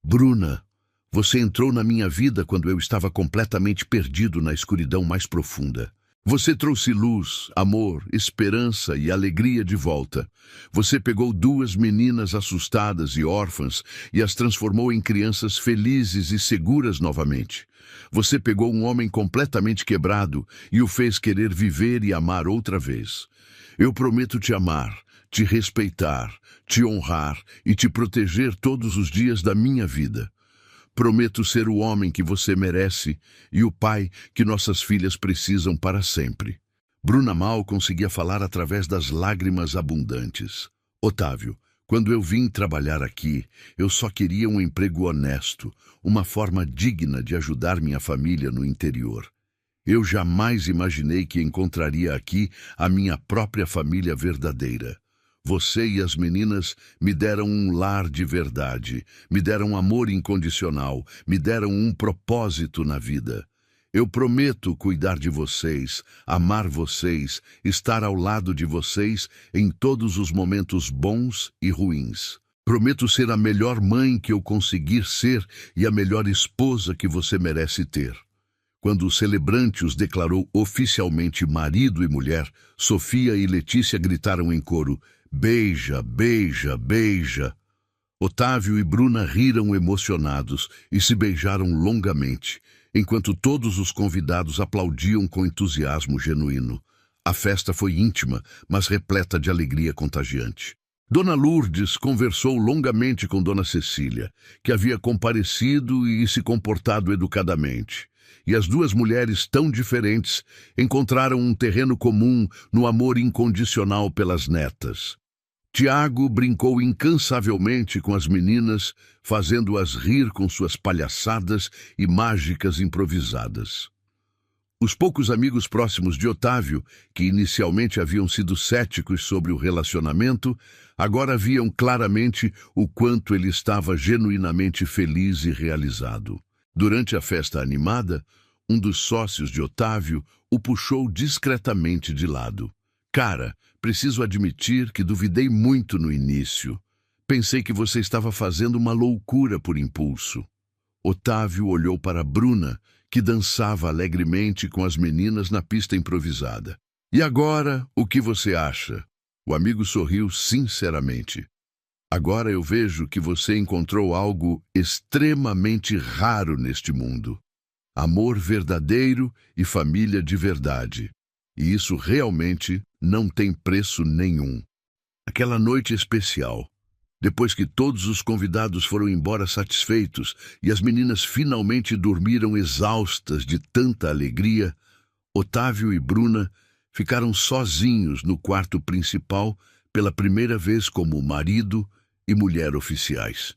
Bruna, você entrou na minha vida quando eu estava completamente perdido na escuridão mais profunda. Você trouxe luz, amor, esperança e alegria de volta. Você pegou duas meninas assustadas e órfãs e as transformou em crianças felizes e seguras novamente. Você pegou um homem completamente quebrado e o fez querer viver e amar outra vez. Eu prometo te amar, te respeitar, te honrar e te proteger todos os dias da minha vida. Prometo ser o homem que você merece e o pai que nossas filhas precisam para sempre. Bruna mal conseguia falar através das lágrimas abundantes. Otávio, quando eu vim trabalhar aqui, eu só queria um emprego honesto, uma forma digna de ajudar minha família no interior. Eu jamais imaginei que encontraria aqui a minha própria família verdadeira. Você e as meninas me deram um lar de verdade, me deram amor incondicional, me deram um propósito na vida. Eu prometo cuidar de vocês, amar vocês, estar ao lado de vocês em todos os momentos bons e ruins. Prometo ser a melhor mãe que eu conseguir ser e a melhor esposa que você merece ter. Quando o celebrante os declarou oficialmente marido e mulher, Sofia e Letícia gritaram em coro: beija, beija, beija. Otávio e Bruna riram emocionados e se beijaram longamente, enquanto todos os convidados aplaudiam com entusiasmo genuíno. A festa foi íntima, mas repleta de alegria contagiante. Dona Lourdes conversou longamente com Dona Cecília, que havia comparecido e se comportado educadamente. E as duas mulheres tão diferentes encontraram um terreno comum no amor incondicional pelas netas. Tiago brincou incansavelmente com as meninas, fazendo-as rir com suas palhaçadas e mágicas improvisadas. Os poucos amigos próximos de Otávio, que inicialmente haviam sido céticos sobre o relacionamento, agora viam claramente o quanto ele estava genuinamente feliz e realizado. Durante a festa animada, um dos sócios de Otávio o puxou discretamente de lado. Cara, preciso admitir que duvidei muito no início. Pensei que você estava fazendo uma loucura por impulso. Otávio olhou para Bruna, que dançava alegremente com as meninas na pista improvisada. E agora, o que você acha? O amigo sorriu sinceramente. Agora eu vejo que você encontrou algo extremamente raro neste mundo. Amor verdadeiro e família de verdade. E isso realmente não tem preço nenhum. Aquela noite especial, depois que todos os convidados foram embora satisfeitos e as meninas finalmente dormiram exaustas de tanta alegria, Otávio e Bruna ficaram sozinhos no quarto principal pela primeira vez como marido e mulher oficiais.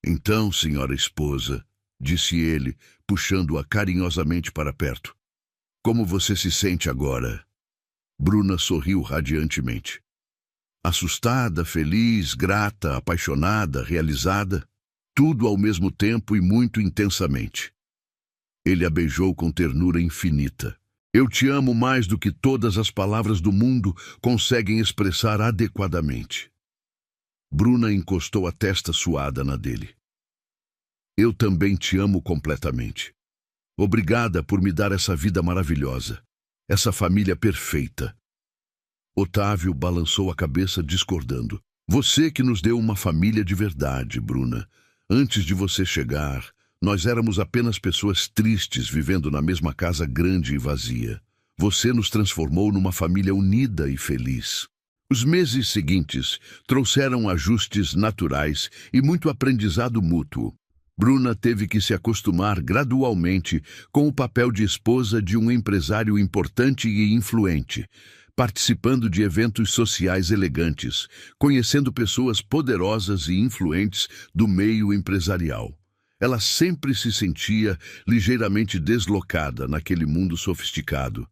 Então, senhora esposa, disse ele, puxando-a carinhosamente para perto, como você se sente agora? Bruna sorriu radiantemente. Assustada, feliz, grata, apaixonada, realizada, tudo ao mesmo tempo e muito intensamente. Ele a beijou com ternura infinita. Eu te amo mais do que todas as palavras do mundo conseguem expressar adequadamente. Bruna encostou a testa suada na dele. Eu também te amo completamente. Obrigada por me dar essa vida maravilhosa, essa família perfeita. Otávio balançou a cabeça discordando. Você que nos deu uma família de verdade, Bruna. Antes de você chegar, nós éramos apenas pessoas tristes vivendo na mesma casa grande e vazia. Você nos transformou numa família unida e feliz. Os meses seguintes trouxeram ajustes naturais e muito aprendizado mútuo. Bruna teve que se acostumar gradualmente com o papel de esposa de um empresário importante e influente, participando de eventos sociais elegantes, conhecendo pessoas poderosas e influentes do meio empresarial. Ela sempre se sentia ligeiramente deslocada naquele mundo sofisticado,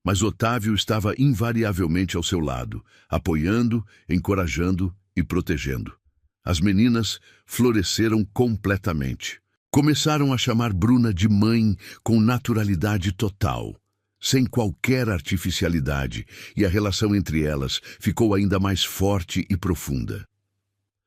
mas Otávio estava invariavelmente ao seu lado, apoiando, encorajando e protegendo. As meninas floresceram completamente. Começaram a chamar Bruna de mãe com naturalidade total, sem qualquer artificialidade, e a relação entre elas ficou ainda mais forte e profunda.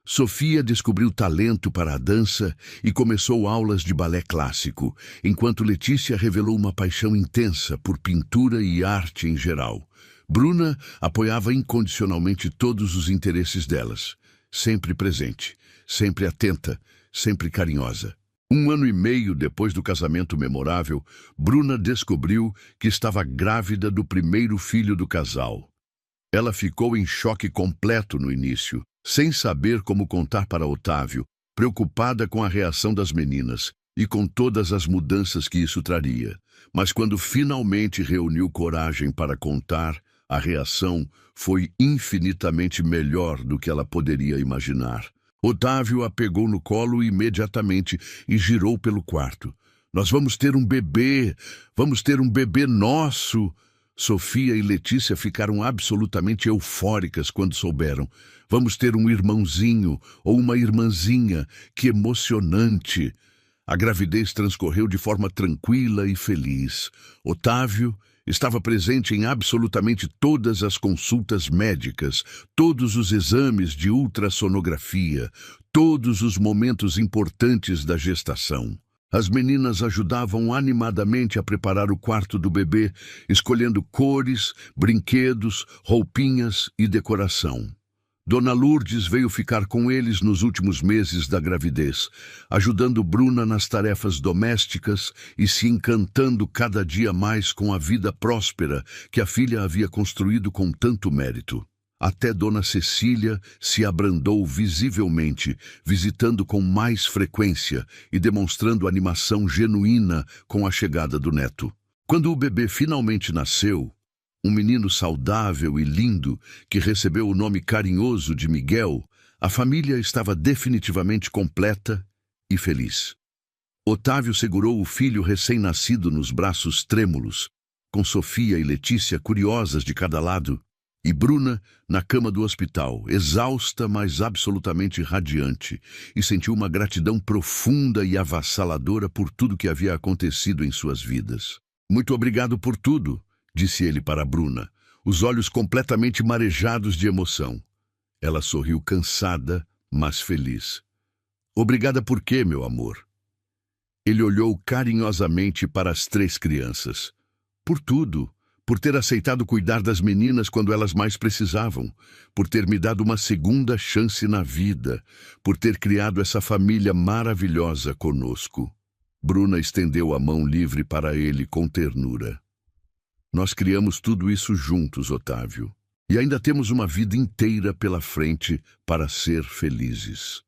Sofia descobriu talento para a dança e começou aulas de balé clássico, enquanto Letícia revelou uma paixão intensa por pintura e arte em geral. Bruna apoiava incondicionalmente todos os interesses delas, sempre presente, sempre atenta, sempre carinhosa. 1 ano e meio depois do casamento memorável, Bruna descobriu que estava grávida do primeiro filho do casal. Ela ficou em choque completo no início, sem saber como contar para Otávio, preocupada com a reação das meninas e com todas as mudanças que isso traria. Mas quando finalmente reuniu coragem para contar, a reação foi infinitamente melhor do que ela poderia imaginar. Otávio a pegou no colo imediatamente e girou pelo quarto. Nós vamos ter um bebê nosso! Sofia e Letícia ficaram absolutamente eufóricas quando souberam. Vamos ter um irmãozinho ou uma irmãzinha, que emocionante! A gravidez transcorreu de forma tranquila e feliz. Otávio estava presente em absolutamente todas as consultas médicas, todos os exames de ultrassonografia, todos os momentos importantes da gestação. As meninas ajudavam animadamente a preparar o quarto do bebê, escolhendo cores, brinquedos, roupinhas e decoração. Dona Lourdes veio ficar com eles nos últimos meses da gravidez, ajudando Bruna nas tarefas domésticas e se encantando cada dia mais com a vida próspera que a filha havia construído com tanto mérito. Até Dona Cecília se abrandou visivelmente, visitando com mais frequência e demonstrando animação genuína com a chegada do neto. Quando o bebê finalmente nasceu, um menino saudável e lindo, que recebeu o nome carinhoso de Miguel, a família estava definitivamente completa e feliz. Otávio segurou o filho recém-nascido nos braços trêmulos, com Sofia e Letícia curiosas de cada lado, e Bruna na cama do hospital, exausta, mas absolutamente radiante, e sentiu uma gratidão profunda e avassaladora por tudo que havia acontecido em suas vidas. Muito obrigado por tudo, disse ele para Bruna, os olhos completamente marejados de emoção. Ela sorriu cansada, mas feliz. Obrigada por quê, meu amor? Ele olhou carinhosamente para as 3 crianças. Por tudo, por ter aceitado cuidar das meninas quando elas mais precisavam, por ter me dado uma segunda chance na vida, por ter criado essa família maravilhosa conosco. Bruna estendeu a mão livre para ele com ternura. Nós criamos tudo isso juntos, Otávio, e ainda temos uma vida inteira pela frente para ser felizes.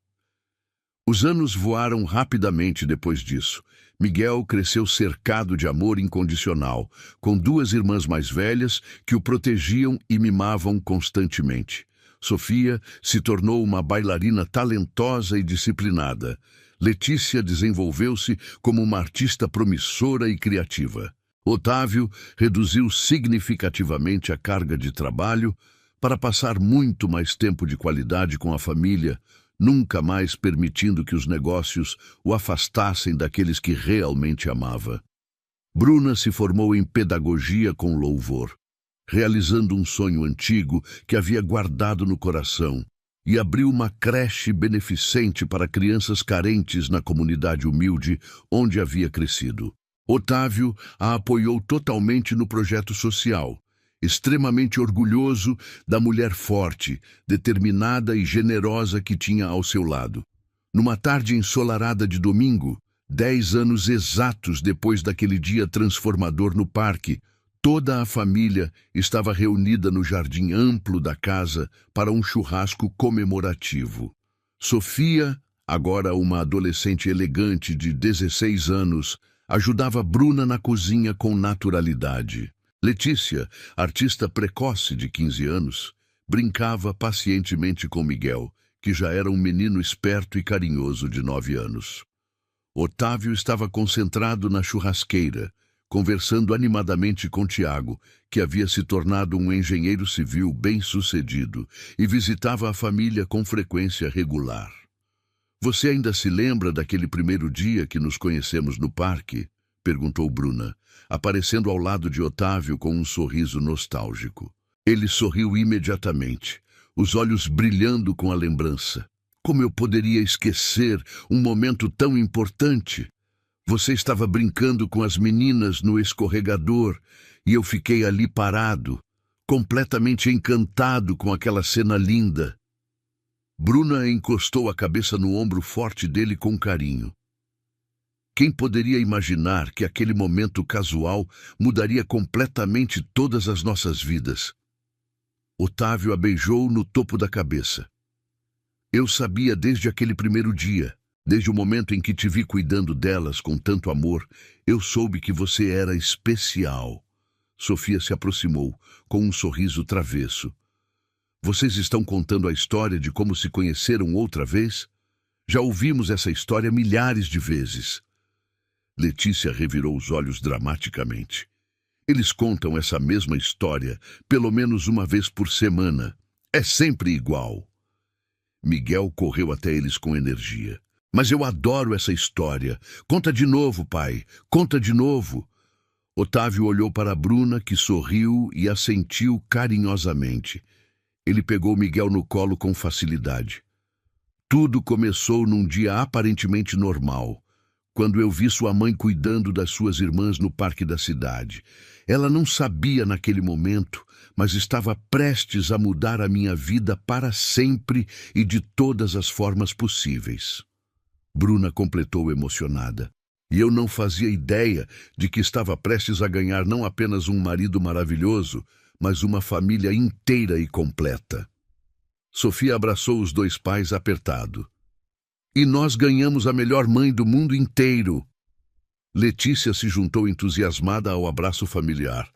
Os anos voaram rapidamente depois disso. Miguel cresceu cercado de amor incondicional, com duas irmãs mais velhas que o protegiam e mimavam constantemente. Sofia se tornou uma bailarina talentosa e disciplinada. Letícia desenvolveu-se como uma artista promissora e criativa. Otávio reduziu significativamente a carga de trabalho para passar muito mais tempo de qualidade com a família, nunca mais permitindo que os negócios o afastassem daqueles que realmente amava. Bruna se formou em pedagogia com louvor, realizando um sonho antigo que havia guardado no coração, e abriu uma creche beneficente para crianças carentes na comunidade humilde onde havia crescido. Otávio a apoiou totalmente no projeto social, extremamente orgulhoso da mulher forte, determinada e generosa que tinha ao seu lado. Numa tarde ensolarada de domingo, 10 anos exatos depois daquele dia transformador no parque, toda a família estava reunida no jardim amplo da casa para um churrasco comemorativo. Sofia, agora uma adolescente elegante de 16 anos, ajudava Bruna na cozinha com naturalidade. Letícia, artista precoce de 15 anos, brincava pacientemente com Miguel, que já era um menino esperto e carinhoso de 9 anos. Otávio estava concentrado na churrasqueira, conversando animadamente com Tiago, que havia se tornado um engenheiro civil bem-sucedido e visitava a família com frequência regular. "Você ainda se lembra daquele primeiro dia que nos conhecemos no parque?" perguntou Bruna, aparecendo ao lado de Otávio com um sorriso nostálgico. Ele sorriu imediatamente, os olhos brilhando com a lembrança. "Como eu poderia esquecer um momento tão importante? Você estava brincando com as meninas no escorregador e eu fiquei ali parado, completamente encantado com aquela cena linda." Bruna encostou a cabeça no ombro forte dele com carinho. Quem poderia imaginar que aquele momento casual mudaria completamente todas as nossas vidas? Otávio a beijou no topo da cabeça. "Eu sabia desde aquele primeiro dia, desde o momento em que te vi cuidando delas com tanto amor, eu soube que você era especial." Sofia se aproximou, com um sorriso travesso. "Vocês estão contando a história de como se conheceram outra vez? Já ouvimos essa história milhares de vezes." Letícia revirou os olhos dramaticamente. "Eles contam essa mesma história pelo menos uma vez por semana. É sempre igual." Miguel correu até eles com energia. "Mas eu adoro essa história. Conta de novo, pai. Conta de novo." Otávio olhou para Bruna, que sorriu e assentiu carinhosamente. Ele pegou Miguel no colo com facilidade. "Tudo começou num dia aparentemente normal, quando eu vi sua mãe cuidando das suas irmãs no parque da cidade. Ela não sabia naquele momento, mas estava prestes a mudar a minha vida para sempre e de todas as formas possíveis." Bruna completou emocionada. "E eu não fazia ideia de que estava prestes a ganhar não apenas um marido maravilhoso, mas uma família inteira e completa." Sofia abraçou os dois pais apertado. "E nós ganhamos a melhor mãe do mundo inteiro." Letícia se juntou entusiasmada ao abraço familiar.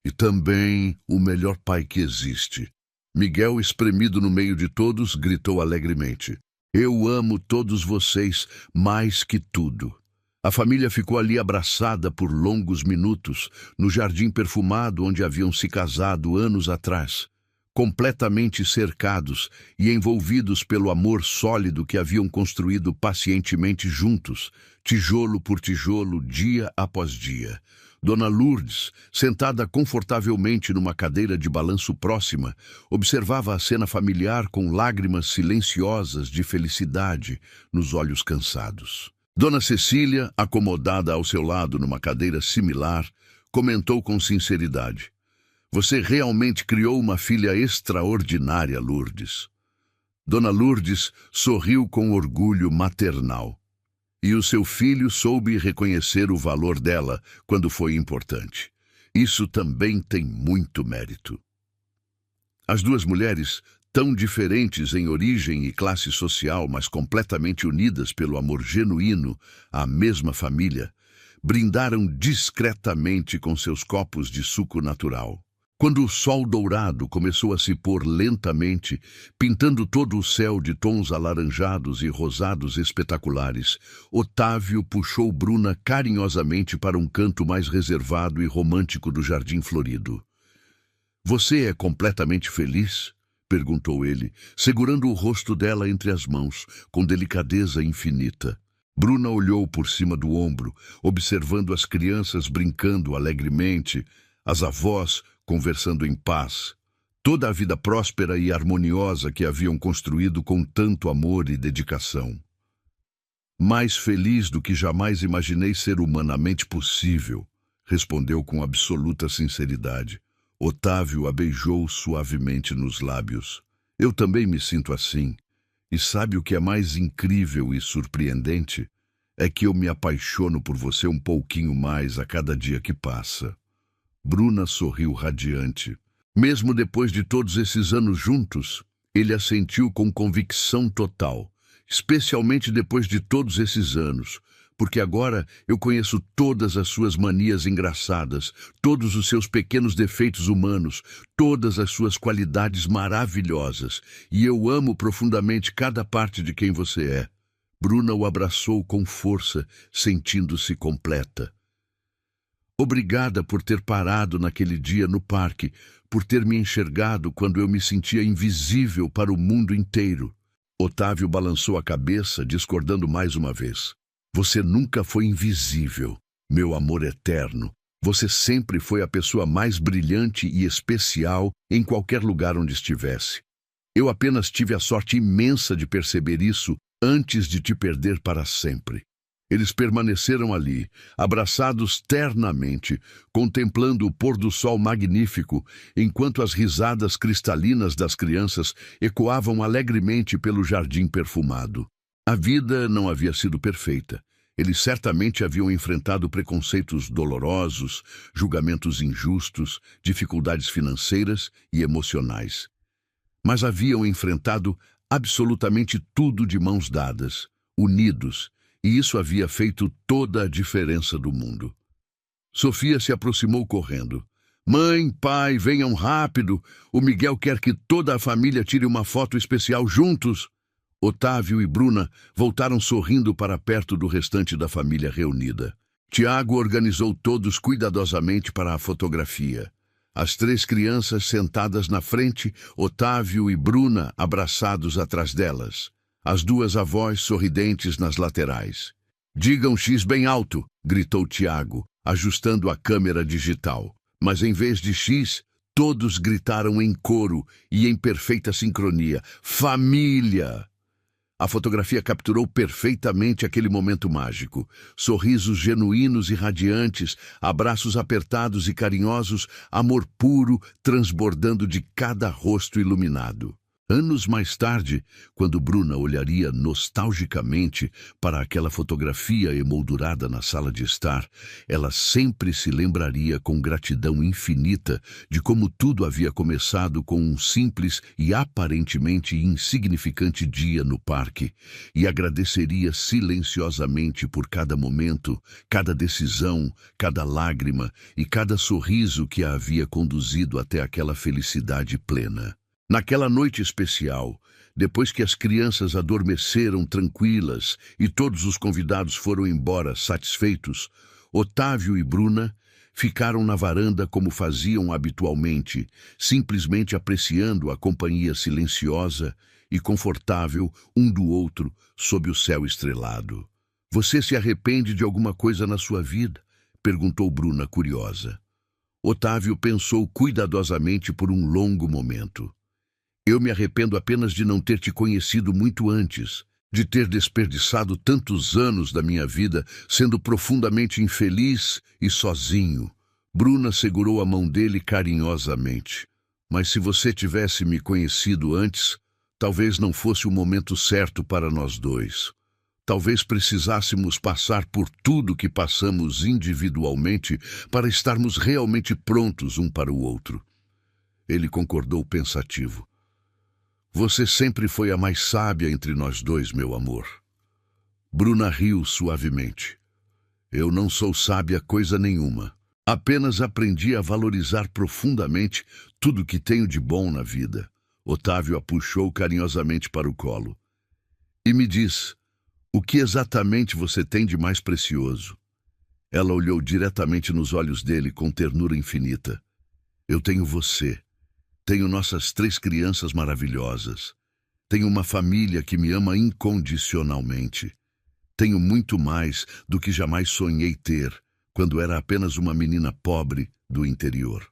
"E também o melhor pai que existe." Miguel, espremido no meio de todos, gritou alegremente. "Eu amo todos vocês mais que tudo." A família ficou ali abraçada por longos minutos, no jardim perfumado onde haviam se casado anos atrás, completamente cercados e envolvidos pelo amor sólido que haviam construído pacientemente juntos, tijolo por tijolo, dia após dia. Dona Lourdes, sentada confortavelmente numa cadeira de balanço próxima, observava a cena familiar com lágrimas silenciosas de felicidade nos olhos cansados. Dona Cecília, acomodada ao seu lado numa cadeira similar, comentou com sinceridade: "Você realmente criou uma filha extraordinária, Lourdes." Dona Lourdes sorriu com orgulho maternal. "E o seu filho soube reconhecer o valor dela quando foi importante. Isso também tem muito mérito." As duas mulheres tão diferentes em origem e classe social, mas completamente unidas pelo amor genuíno à mesma família, brindaram discretamente com seus copos de suco natural. Quando o sol dourado começou a se pôr lentamente, pintando todo o céu de tons alaranjados e rosados espetaculares, Otávio puxou Bruna carinhosamente para um canto mais reservado e romântico do jardim florido. "Você é completamente feliz?" perguntou ele, segurando o rosto dela entre as mãos, com delicadeza infinita. Bruna olhou por cima do ombro, observando as crianças brincando alegremente, as avós conversando em paz, toda a vida próspera e harmoniosa que haviam construído com tanto amor e dedicação. "Mais feliz do que jamais imaginei ser humanamente possível", respondeu com absoluta sinceridade. Otávio a beijou suavemente nos lábios. "Eu também me sinto assim. E sabe o que é mais incrível e surpreendente? É que eu me apaixono por você um pouquinho mais a cada dia que passa." Bruna sorriu radiante. Mesmo depois de todos esses anos juntos, ele a sentiu com convicção total, especialmente depois de todos esses anos, porque agora eu conheço todas as suas manias engraçadas, todos os seus pequenos defeitos humanos, todas as suas qualidades maravilhosas, e eu amo profundamente cada parte de quem você é. Bruna o abraçou com força, sentindo-se completa. "Obrigada por ter parado naquele dia no parque, por ter me enxergado quando eu me sentia invisível para o mundo inteiro." Otávio balançou a cabeça, discordando mais uma vez. "Você nunca foi invisível, meu amor eterno. Você sempre foi a pessoa mais brilhante e especial em qualquer lugar onde estivesse. Eu apenas tive a sorte imensa de perceber isso antes de te perder para sempre." Eles permaneceram ali, abraçados ternamente, contemplando o pôr do sol magnífico, enquanto as risadas cristalinas das crianças ecoavam alegremente pelo jardim perfumado. A vida não havia sido perfeita. Eles certamente haviam enfrentado preconceitos dolorosos, julgamentos injustos, dificuldades financeiras e emocionais. Mas haviam enfrentado absolutamente tudo de mãos dadas, unidos, e isso havia feito toda a diferença do mundo. Sofia se aproximou correndo. "Mãe, pai, venham rápido. O Miguel quer que toda a família tire uma foto especial juntos." Otávio e Bruna voltaram sorrindo para perto do restante da família reunida. Tiago organizou todos cuidadosamente para a fotografia. As 3 crianças sentadas na frente, Otávio e Bruna abraçados atrás delas. As 2 avós sorridentes nas laterais. "Digam X bem alto", gritou Tiago, ajustando a câmera digital. Mas em vez de X, todos gritaram em coro e em perfeita sincronia: "Família!" A fotografia capturou perfeitamente aquele momento mágico. Sorrisos genuínos e radiantes, abraços apertados e carinhosos, amor puro transbordando de cada rosto iluminado. Anos mais tarde, quando Bruna olharia nostalgicamente para aquela fotografia emoldurada na sala de estar, ela sempre se lembraria com gratidão infinita de como tudo havia começado com um simples e aparentemente insignificante dia no parque, e agradeceria silenciosamente por cada momento, cada decisão, cada lágrima e cada sorriso que a havia conduzido até aquela felicidade plena. Naquela noite especial, depois que as crianças adormeceram tranquilas e todos os convidados foram embora satisfeitos, Otávio e Bruna ficaram na varanda como faziam habitualmente, simplesmente apreciando a companhia silenciosa e confortável um do outro sob o céu estrelado. "Você se arrepende de alguma coisa na sua vida?" perguntou Bruna, curiosa. Otávio pensou cuidadosamente por um longo momento. "Eu me arrependo apenas de não ter te conhecido muito antes, de ter desperdiçado tantos anos da minha vida sendo profundamente infeliz e sozinho." Bruna segurou a mão dele carinhosamente. "Mas se você tivesse me conhecido antes, talvez não fosse o momento certo para nós dois. Talvez precisássemos passar por tudo que passamos individualmente para estarmos realmente prontos um para o outro." Ele concordou pensativo. Você sempre foi a mais sábia entre nós dois, meu amor. Bruna riu suavemente. Eu não sou sábia coisa nenhuma. Apenas aprendi a valorizar profundamente tudo que tenho de bom na vida. Otávio a puxou carinhosamente para o colo. E me diz, o que exatamente você tem de mais precioso? Ela olhou diretamente nos olhos dele com ternura infinita. Eu tenho você. Tenho nossas 3 crianças maravilhosas. Tenho uma família que me ama incondicionalmente. Tenho muito mais do que jamais sonhei ter, quando era apenas uma menina pobre do interior.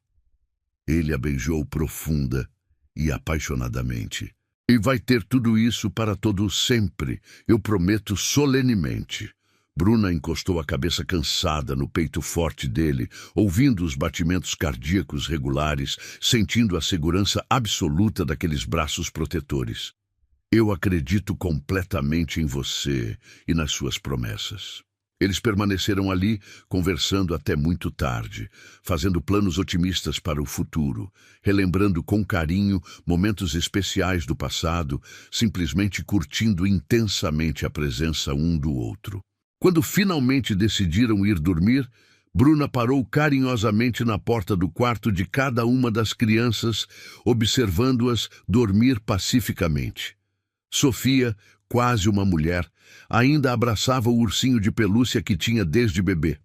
Ele a beijou profunda e apaixonadamente. E vai ter tudo isso para todo sempre, eu prometo solenemente. Bruna encostou a cabeça cansada no peito forte dele, ouvindo os batimentos cardíacos regulares, sentindo a segurança absoluta daqueles braços protetores. Eu acredito completamente em você e nas suas promessas. Eles permaneceram ali, conversando até muito tarde, fazendo planos otimistas para o futuro, relembrando com carinho momentos especiais do passado, simplesmente curtindo intensamente a presença um do outro. Quando finalmente decidiram ir dormir, Bruna parou carinhosamente na porta do quarto de cada uma das crianças, observando-as dormir pacificamente. Sofia, quase uma mulher, ainda abraçava o ursinho de pelúcia que tinha desde bebê.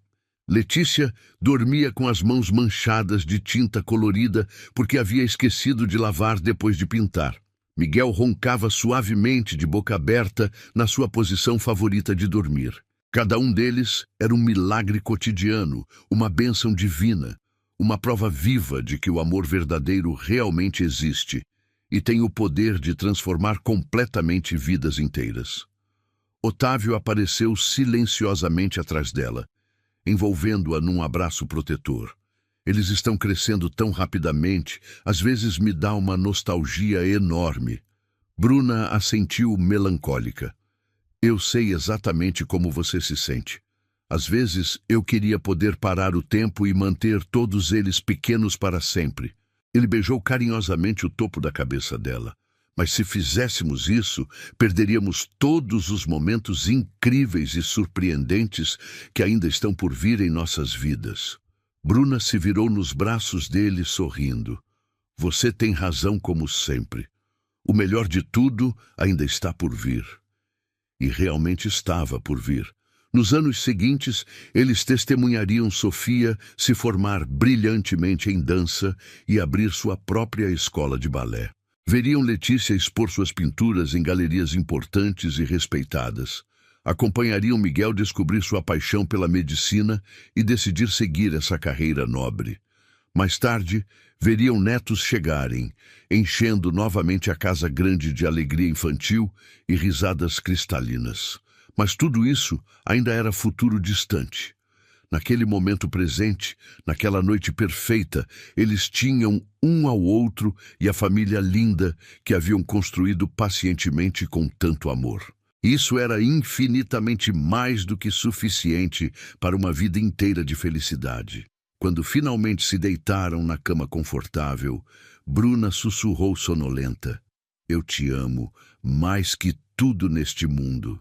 Letícia dormia com as mãos manchadas de tinta colorida porque havia esquecido de lavar depois de pintar. Miguel roncava suavemente de boca aberta na sua posição favorita de dormir. Cada um deles era um milagre cotidiano, uma bênção divina, uma prova viva de que o amor verdadeiro realmente existe e tem o poder de transformar completamente vidas inteiras. Otávio apareceu silenciosamente atrás dela, envolvendo-a num abraço protetor. Eles estão crescendo tão rapidamente, às vezes me dá uma nostalgia enorme. Bruna assentiu melancólica. Eu sei exatamente como você se sente. Às vezes, eu queria poder parar o tempo e manter todos eles pequenos para sempre. Ele beijou carinhosamente o topo da cabeça dela. Mas se fizéssemos isso, perderíamos todos os momentos incríveis e surpreendentes que ainda estão por vir em nossas vidas. Bruna se virou nos braços dele, sorrindo. Você tem razão como sempre. O melhor de tudo ainda está por vir. E realmente estava por vir. Nos anos seguintes, eles testemunhariam Sofia se formar brilhantemente em dança e abrir sua própria escola de balé. Veriam Letícia expor suas pinturas em galerias importantes e respeitadas. Acompanhariam Miguel descobrir sua paixão pela medicina e decidir seguir essa carreira nobre. Mais tarde, veriam netos chegarem, enchendo novamente a casa grande de alegria infantil e risadas cristalinas. Mas tudo isso ainda era futuro distante. Naquele momento presente, naquela noite perfeita, eles tinham um ao outro e a família linda que haviam construído pacientemente com tanto amor. Isso era infinitamente mais do que suficiente para uma vida inteira de felicidade. Quando finalmente se deitaram na cama confortável, Bruna sussurrou sonolenta. Eu te amo mais que tudo neste mundo.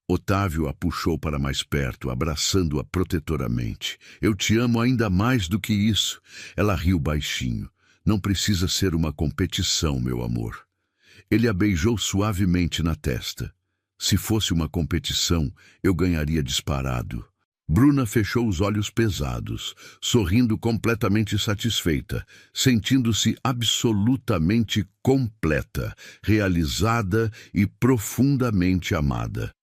Otávio a puxou para mais perto, abraçando-a protetoramente. Eu te amo ainda mais do que isso. Ela riu baixinho. Não precisa ser uma competição, meu amor. Ele a beijou suavemente na testa. Se fosse uma competição, eu ganharia disparado. Bruna fechou os olhos pesados, sorrindo completamente satisfeita, sentindo-se absolutamente completa, realizada e profundamente amada.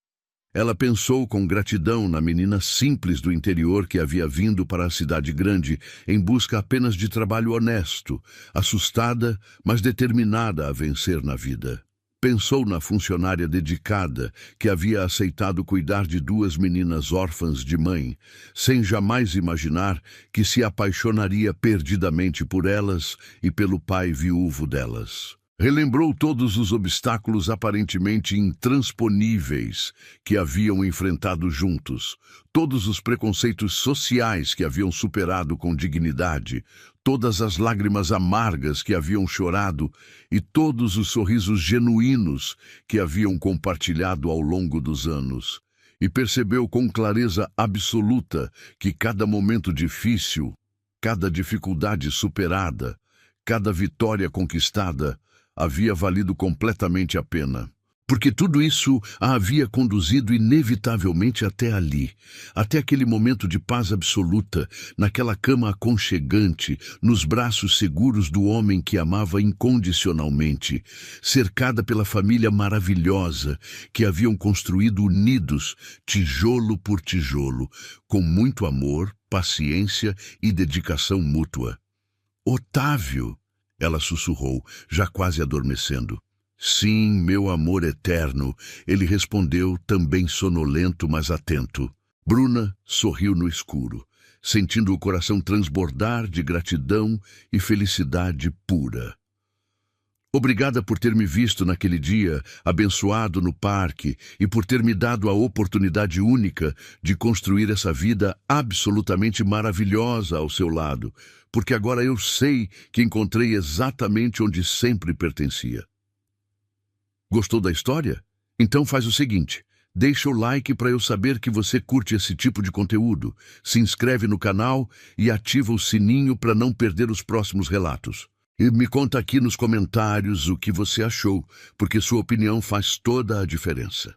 Ela pensou com gratidão na menina simples do interior que havia vindo para a cidade grande em busca apenas de trabalho honesto, assustada, mas determinada a vencer na vida. Pensou na funcionária dedicada que havia aceitado cuidar de 2 meninas órfãs de mãe, sem jamais imaginar que se apaixonaria perdidamente por elas e pelo pai viúvo delas. Relembrou todos os obstáculos aparentemente intransponíveis que haviam enfrentado juntos, todos os preconceitos sociais que haviam superado com dignidade, todas as lágrimas amargas que haviam chorado e todos os sorrisos genuínos que haviam compartilhado ao longo dos anos. E percebeu com clareza absoluta que cada momento difícil, cada dificuldade superada, cada vitória conquistada havia valido completamente a pena. Porque tudo isso a havia conduzido inevitavelmente até ali, até aquele momento de paz absoluta, naquela cama aconchegante, nos braços seguros do homem que amava incondicionalmente, cercada pela família maravilhosa que haviam construído unidos, tijolo por tijolo, com muito amor, paciência e dedicação mútua. Otávio, ela sussurrou, já quase adormecendo. Sim, meu amor eterno, ele respondeu, também sonolento, mas atento. Bruna sorriu no escuro, sentindo o coração transbordar de gratidão e felicidade pura. Obrigada por ter me visto naquele dia, abençoado no parque, e por ter me dado a oportunidade única de construir essa vida absolutamente maravilhosa ao seu lado, porque agora eu sei que encontrei exatamente onde sempre pertencia. Gostou da história? Então faz o seguinte, deixa o like para eu saber que você curte esse tipo de conteúdo, se inscreve no canal e ativa o sininho para não perder os próximos relatos. E me conta aqui nos comentários o que você achou, porque sua opinião faz toda a diferença.